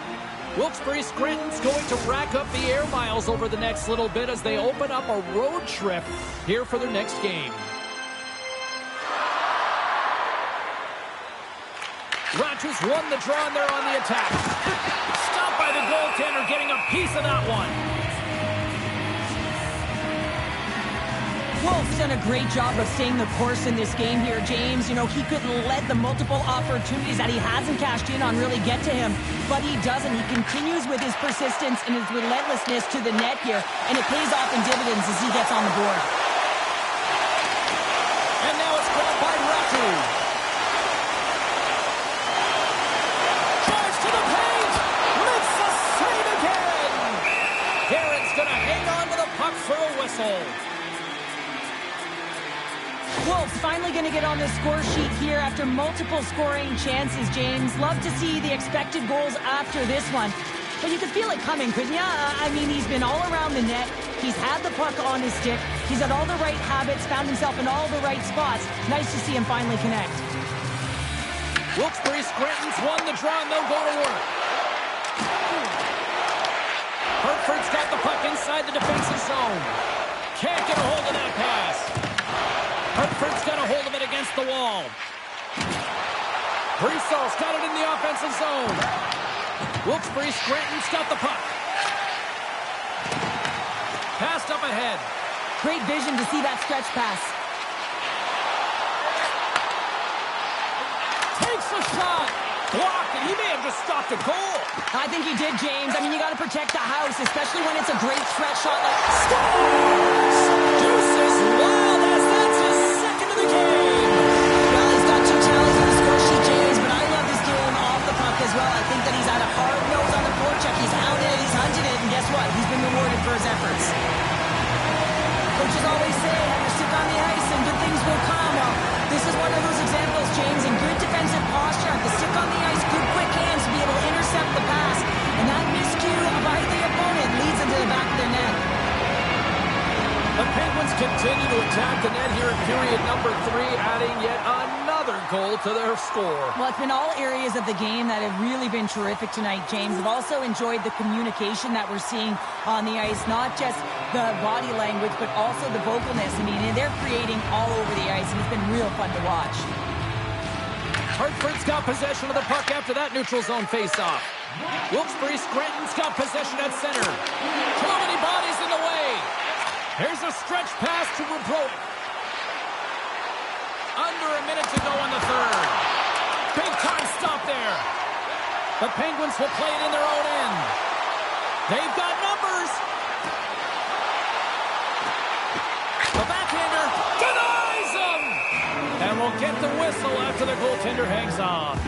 Wilkes-Barre Scranton's going to rack up the air miles over the next little bit as they open up a road trip here for their next game. Rogers won the draw and they're on the attack. Stopped by the goaltender, getting a piece of that one. Wolf's done a great job of staying the course in this game here, James. You know, he could let the multiple opportunities that he hasn't cashed in on really get to him, but he doesn't. He continues with his persistence and his relentlessness to the net here, and it pays off in dividends as he gets on the board. And now it's grabbed by Ratu. Charge to the paint! Makes the save again! Garen's going to hang on to the puck for a whistle. Wolves finally going to get on the score sheet here after multiple scoring chances, James. Love to see the expected goals after this one. But you could feel it coming, couldn't you? I mean, he's been all around the net. He's had the puck on his stick. He's had all the right habits, found himself in all the right spots. Nice to see him finally connect. Wilkes-Barre Scranton's won the draw and they'll go to work. Hartford's got the puck inside the defensive zone. Can't get a hold of that pass. Hartford's got a hold of it against the wall. Brissol's got it in the offensive zone. Wilkes-Barre Scranton's got the puck. Passed up ahead. Great vision to see that stretch pass. Takes a shot. Blocked, and he may have just stopped a goal. I think he did, James. I mean, you got to protect the house, especially when it's a great stretch shot like... Scores! Deuces wild as that's his second of the game. Well, he's got 2 tallies on the score sheet, James, but I love this game off the puck as well. I think that he's had a hard nose on the forecheck. He's hounded it, he's hunted it, and guess what? He's been rewarded for his efforts. Coaches always say, have your stick on the ice and good things will come. Well, this is one of those examples, James, in good defensive posture. Have the stick on the ice, good quick hands to be able to intercept the pass. And that miscue by the opponent leads into the back of their net. The Penguins continue to attack the net here in period number 3, adding yet another goal to their score. Well, it's been all areas of the game that have really been terrific tonight, James. I've also enjoyed the communication that we're seeing on the ice, not just the body language, but also the vocalness. I mean, they're creating all over the ice, and it's been real fun to watch. Hartford's got possession of the puck after that neutral zone faceoff. Wilkes-Barre Scranton's got possession at center. Too many bodies in the way. Here's a stretch pass to Rebrote. Under a minute to go in the third. Big time stop there. The Penguins will play it in their own end. They've got numbers. The backhander denies them. And we'll get the whistle after the goaltender hangs on.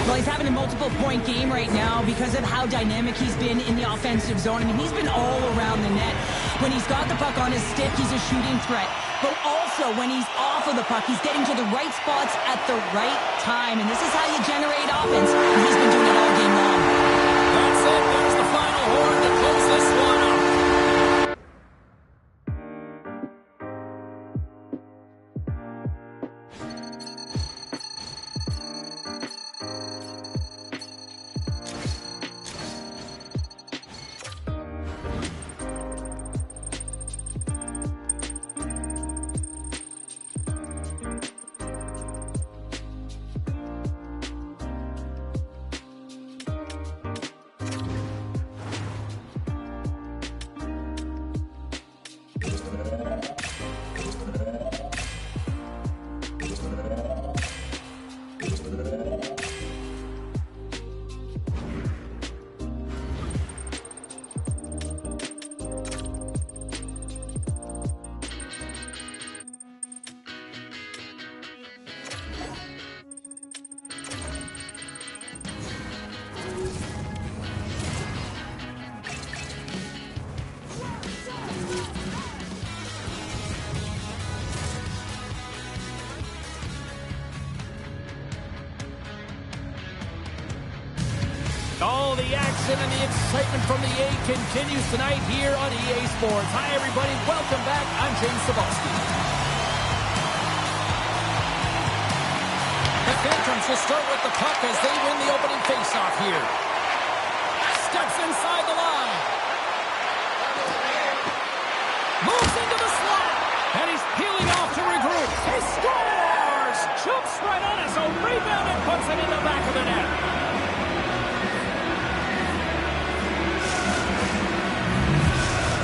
Well, he's having a multiple-point game right now because of how dynamic he's been in the offensive zone. I mean, he's been all around the net. When he's got the puck on his stick, he's a shooting threat. But also, when he's off of the puck, he's getting to the right spots at the right time. And this is how you generate offense. And he's been doing it all game long. That's it. There's the final horn to close this one up. All the action and the excitement from the A continues tonight here on EA Sports. Hi, everybody. Welcome back. I'm James Cebulski. The Phantoms will start with the puck as they win the opening faceoff here. Steps inside the line. Moves into the slot. And he's peeling off to regroup. He scores! Jumps right on it, so rebound and puts it in the back of the net.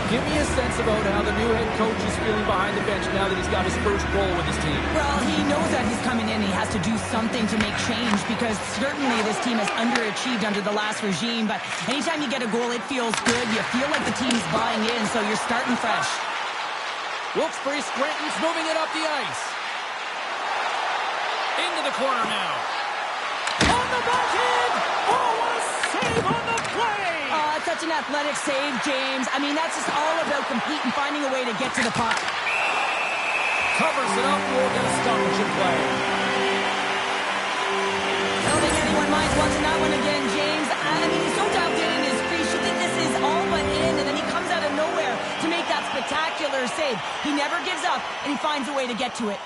Give me a sense about how the new head coach is feeling behind the bench now that he's got his first goal with his team. Well, he knows that he's coming in. He has to do something to make change because certainly this team has underachieved under the last regime. But anytime you get a goal, it feels good. You feel like the team's buying in, so you're starting fresh. Wilkes-Barre Scranton's moving it up the ice. Into the corner now. On the backhand! Oh, what a save on the play! Such an athletic save, James. I mean, that's just all about competing, finding a way to get to the puck. Covers it up, we'll get a stoppage in play. I don't think anyone minds watching that one again, James. I mean, he's so dialed in his crease. You think this is all but in, and then he comes out of nowhere to make that spectacular save. He never gives up, and he finds a way to get to it.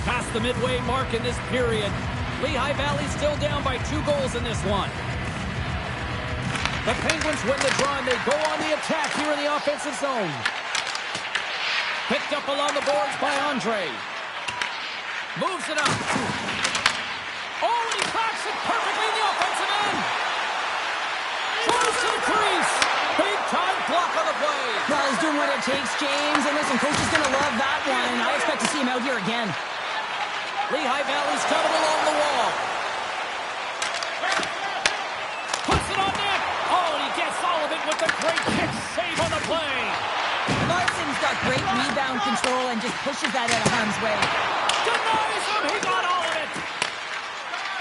Past the midway mark in this period. Lehigh Valley still down by 2 goals in this one. The Penguins win the draw and they go on the attack here in the offensive zone. Picked up along the boards by Andre. Moves it up. Oh, and he cracks it perfectly in the offensive end. Tries to the crease. Big time block on the play. Well, he's doing what it takes, James. And listen, coach is going to love that one. I expect to see him out here again. Lehigh Valley's coming along the wall. Puts it on net. Oh, and he gets all of it with the great kick save on the play. Larson's got great rebound control and just pushes that out of harm's way. Denies him. He got all of it.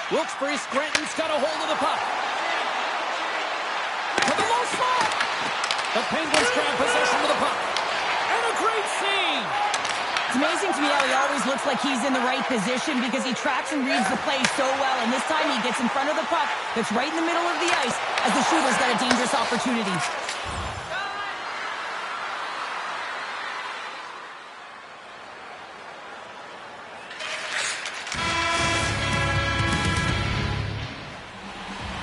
Wilkes-Barre Scranton's got a hold of the puck. To the low slot. The Penguins grab possession of the puck. And a great save. It's amazing to me how he always looks like he's in the right position because he tracks and reads the play so well. And this time he gets in front of the puck that's right in the middle of the ice as the shooter's got a dangerous opportunity.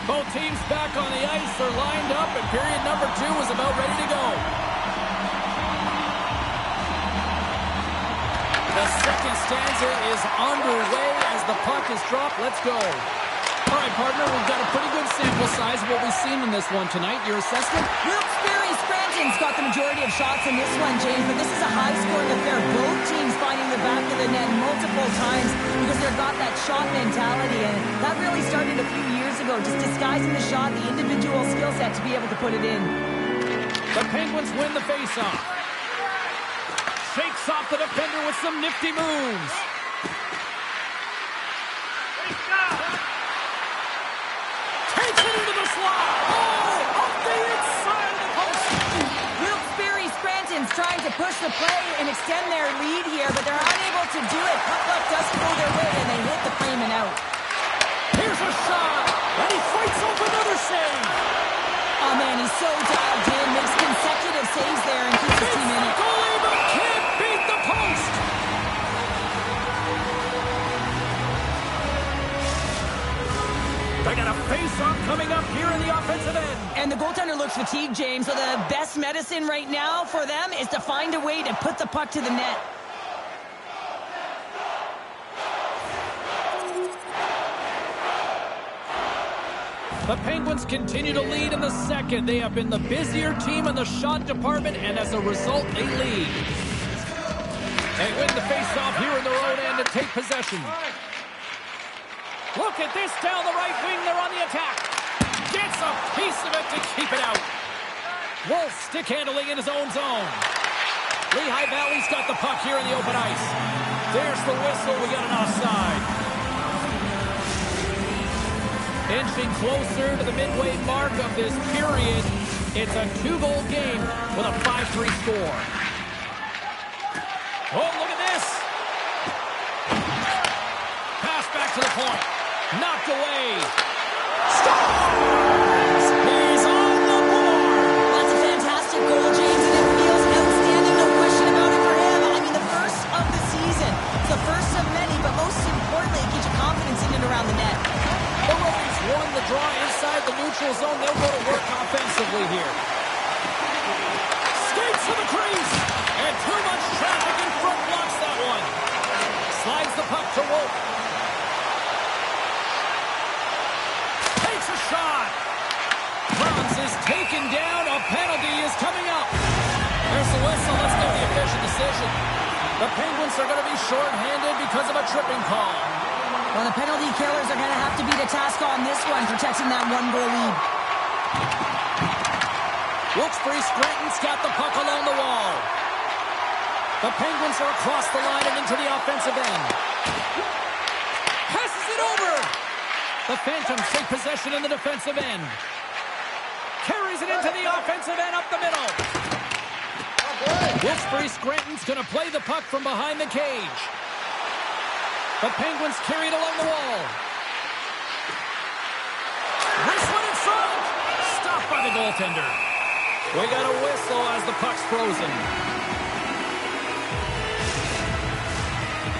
Both teams back on the ice are lined up, and period number 2 is about ready to go. The second stanza is underway as the puck is dropped. Let's go. All right, partner, we've got a pretty good sample size of what we've seen in this one tonight. Your assessment? Wilkes-Barre's Scranton's got the majority of shots in this one, James, but this is a high-scoring affair. Both teams finding the back of the net multiple times because they've got that shot mentality, and that really started a few years ago, just disguising the shot, the individual skill set to be able to put it in. The Penguins win the faceoff. Shakes off the defender with some nifty moves. Takes it into the slot. Oh, up the inside of the post. Wilkes-Barre Scranton's trying to push the play and extend their lead here, but they're unable to do it. Puck luck doesn't go their way, and they hit the Freeman out. Here's a shot, and he fights off another save. Oh, man, he's so dialed in, makes consecutive saves there, and keeps his team in it. Goalie, but can't beat the post. They got a face-off coming up here in the offensive end. And the goaltender looks fatigued, James, so the best medicine right now for them is to find a way to put the puck to the net. The Penguins continue to lead in the second. They have been the busier team in the shot department, and as a result, they lead. They win the face-off here in their own end and take possession. Look at this down the right wing. They're on the attack. Gets a piece of it to keep it out. Wolf stick handling in his own zone. Lehigh Valley's got the puck here in the open ice. There's the whistle. We got an offside. Inching closer to the midway mark of this period. It's a 2-goal game with a 5-3 score. Oh, look at this. Pass back to the point. Knocked away. Scores! He's on the board! That's a fantastic goal, James, and it feels outstanding, no question about it for him. I mean, the first of the season. It's the first of many, but most importantly, it gives you confidence in and around the net. The Roadies won the draw inside the neutral zone. They'll go to work offensively here. Skates to the crease. And too much traffic in front blocks that one. Slides the puck to Wolf. Takes a shot. Franz is taken down. A penalty is coming up. There's the whistle. Let's get the official decision. The Penguins are going to be shorthanded because of a tripping call. Well, the penalty killers are going to have to beat a task on this one, protecting that 1-goal lead. Wilkes-Barre Scranton's got the puck along the wall. The Penguins are across the line and into the offensive end. Passes it over. The Phantoms take possession in the defensive end. Carries it into the offensive end up the middle. Wilkes-Barre Scranton's going to play the puck from behind the cage. The Penguins carry it along the wall. This one in front. Stopped by the goaltender. We got a whistle as the puck's frozen.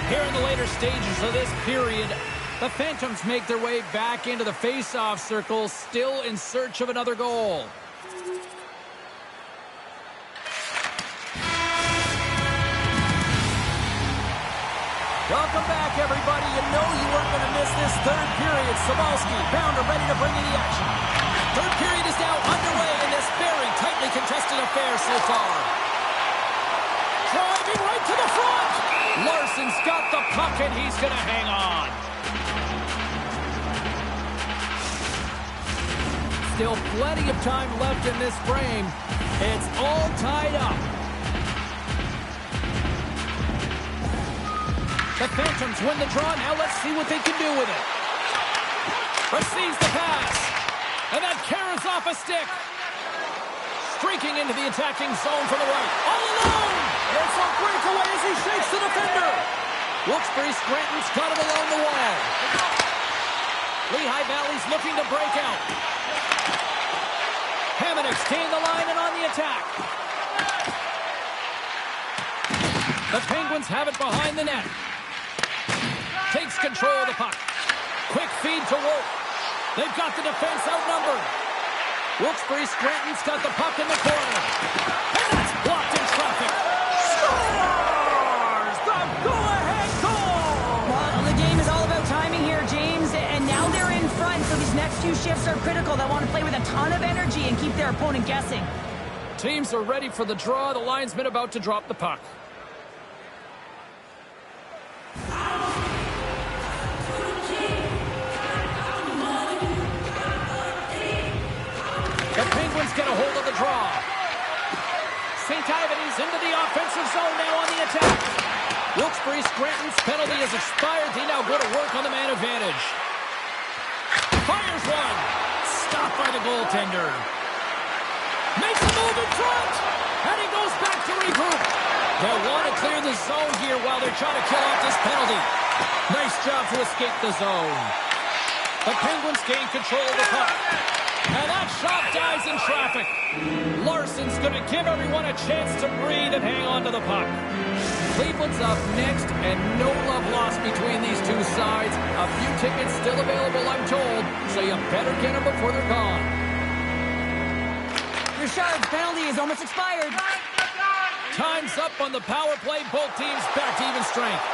Here in the later stages of this period, the Phantoms make their way back into the face-off circle, still in search of another goal. Welcome back, everybody. You know you weren't going to miss this third period. Sabalski, Bounder ready to bring you the action. Third period is now underway in this very tightly contested affair so far. Driving right to the front. Larson's got the puck, and he's going to hang on. Still plenty of time left in this frame. It's all tied up. The Phantoms win the draw. Now let's see what they can do with it. Receives the pass. And that carries off a stick. streaking into the attacking zone from the right. All alone! It's a breakaway as he shakes the defender. Wilkes-Barre Scranton's got him along the wall. Lehigh Valley's looking to break out. Hamanek's gained the line and on the attack. The Penguins have it behind the net. Takes control of the puck. Quick feed to Wolf. They've got the defense outnumbered. Wilkes-Barre Scranton's got the puck in the corner. And that's blocked in traffic. Scores! The go-ahead goal! Well, the game is all about timing here, James, and now they're in front, so these next two shifts are critical. They want to play with a ton of energy and keep their opponent guessing. Teams are ready for the draw. The linesman about to drop the puck. The Penguins get a hold of the draw. St. Ivan's into the offensive zone now on the attack. Wilkes-Barre Scranton's penalty has expired. They now go to work on the man advantage. Fires one. Stopped by the goaltender. Makes a move in front. And he goes back to regroup. They'll want to clear the zone here while they're trying to kill off this penalty. Nice job to escape the zone. The Penguins gain control of the puck. And that shot dies in traffic. Larson's going to give everyone a chance to breathe and hang on to the puck. Cleveland's up next, and no love lost between these two sides. A few tickets still available, I'm told, so you better get them before they're gone. Richard's penalty is almost expired. Time's up on the power play. Both teams back to even strength.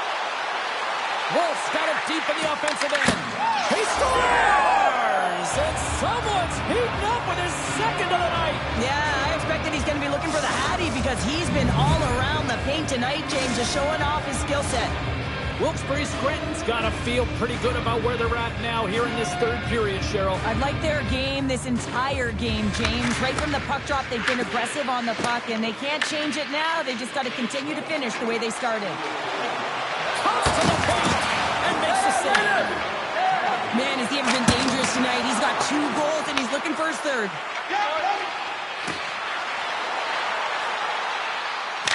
Wolf's got it deep in the offensive end. He scores! And someone's heating up with his second of the night. Yeah, I expect that he's going to be looking for the Hattie because he's been all around the paint tonight, James, just showing off his skill set. Wilkes-Barre Scranton's got to feel pretty good about where they're at now here in this third period, Cheryl. I've liked their game this entire game, James. Right from the puck drop, they've been aggressive on the puck, and they can't change it now. They just got to continue to finish the way they started. Comes to the puck and makes the save. Man, has he ever been dangerous tonight. He's got 2 goals, and he's looking for his third.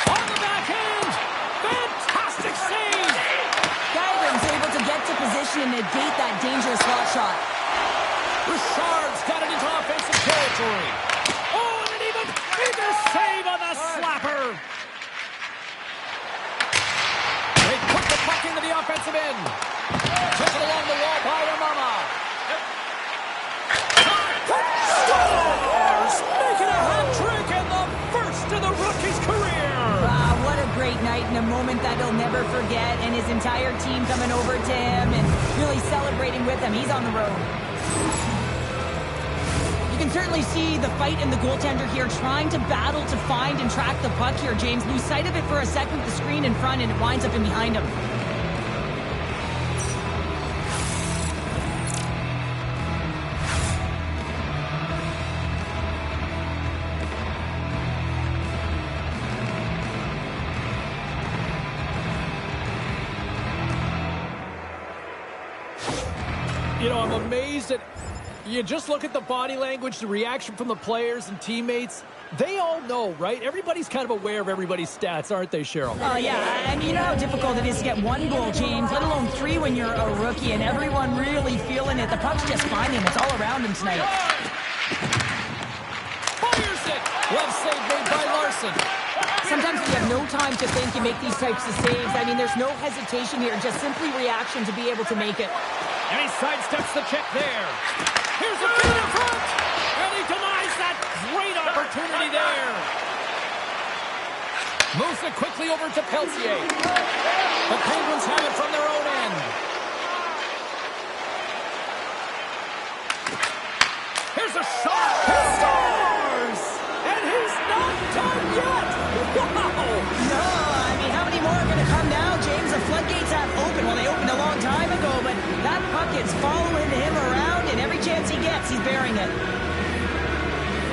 On the backhand! Fantastic save! Guyron's able to get to position and negate that dangerous slot shot. Richard's got it into offensive territory. Oh, and an even bigger save on the slapper! They put the puck into the offensive end. Took it along the wall by Ramama. Scores! Making a hat trick and the first in the rookie's career. Wow, what a great night and a moment that he'll never forget. And his entire team coming over to him and really celebrating with him. He's on the road. You can certainly see the fight in the goaltender here, trying to battle to find and track the puck here, James. Lose sight of it for a second with the screen in front, and it winds up in behind him. You know, I'm amazed at... You just look at the body language, the reaction from the players and teammates. They all know, right? Everybody's kind of aware of everybody's stats, aren't they, Cheryl? Yeah, and you know how difficult it is to get 1 goal, James, let alone 3 when you're a rookie, and everyone really feeling it. The puck's just finding him. It's all around him tonight. Fires it! Well saved made by Larson. Sometimes when you have no time to think, you make these types of saves. I mean, there's no hesitation here, just simply reaction to be able to make it. And he sidesteps the check there. Here's a feed in front! And he denies that great opportunity there. Moves it quickly over to Peltier. The Penguins have it from their own end. Here's a shot. He scores! And he's not done yet. Wow! No, I mean, how many more are going to come now, James? The floodgates have opened. Well, they opened a long time ago, but that puck is following him around, and every chance he gets, he's bearing it.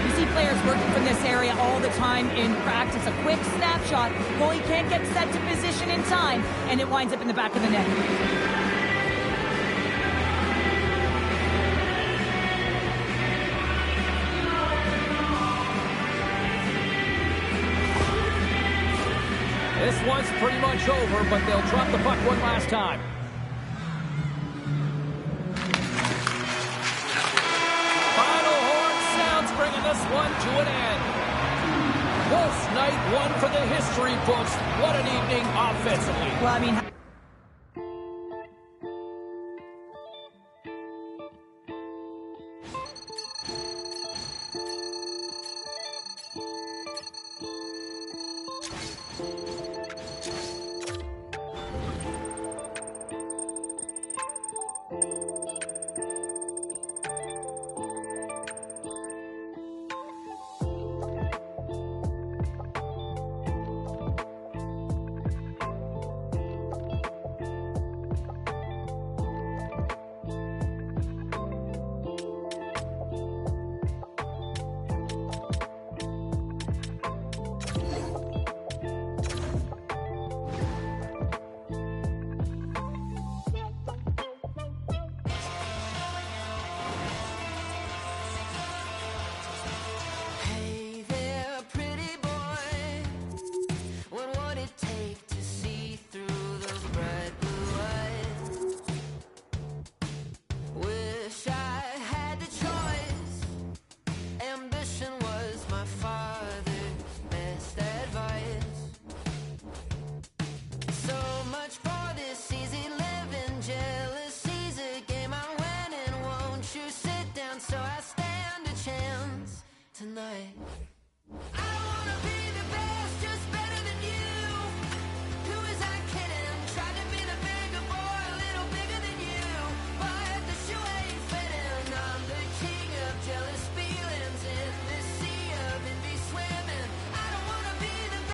You see players working from this area all the time in practice. A quick snapshot. Goalie can't get set to position in time, and it winds up in the back of the net. This one's pretty much over, but they'll drop the puck one last time. Final horn sounds, bringing this one to an end. Wolves night one for the history books. What an evening offensively. Well, I mean... So I stand a chance tonight.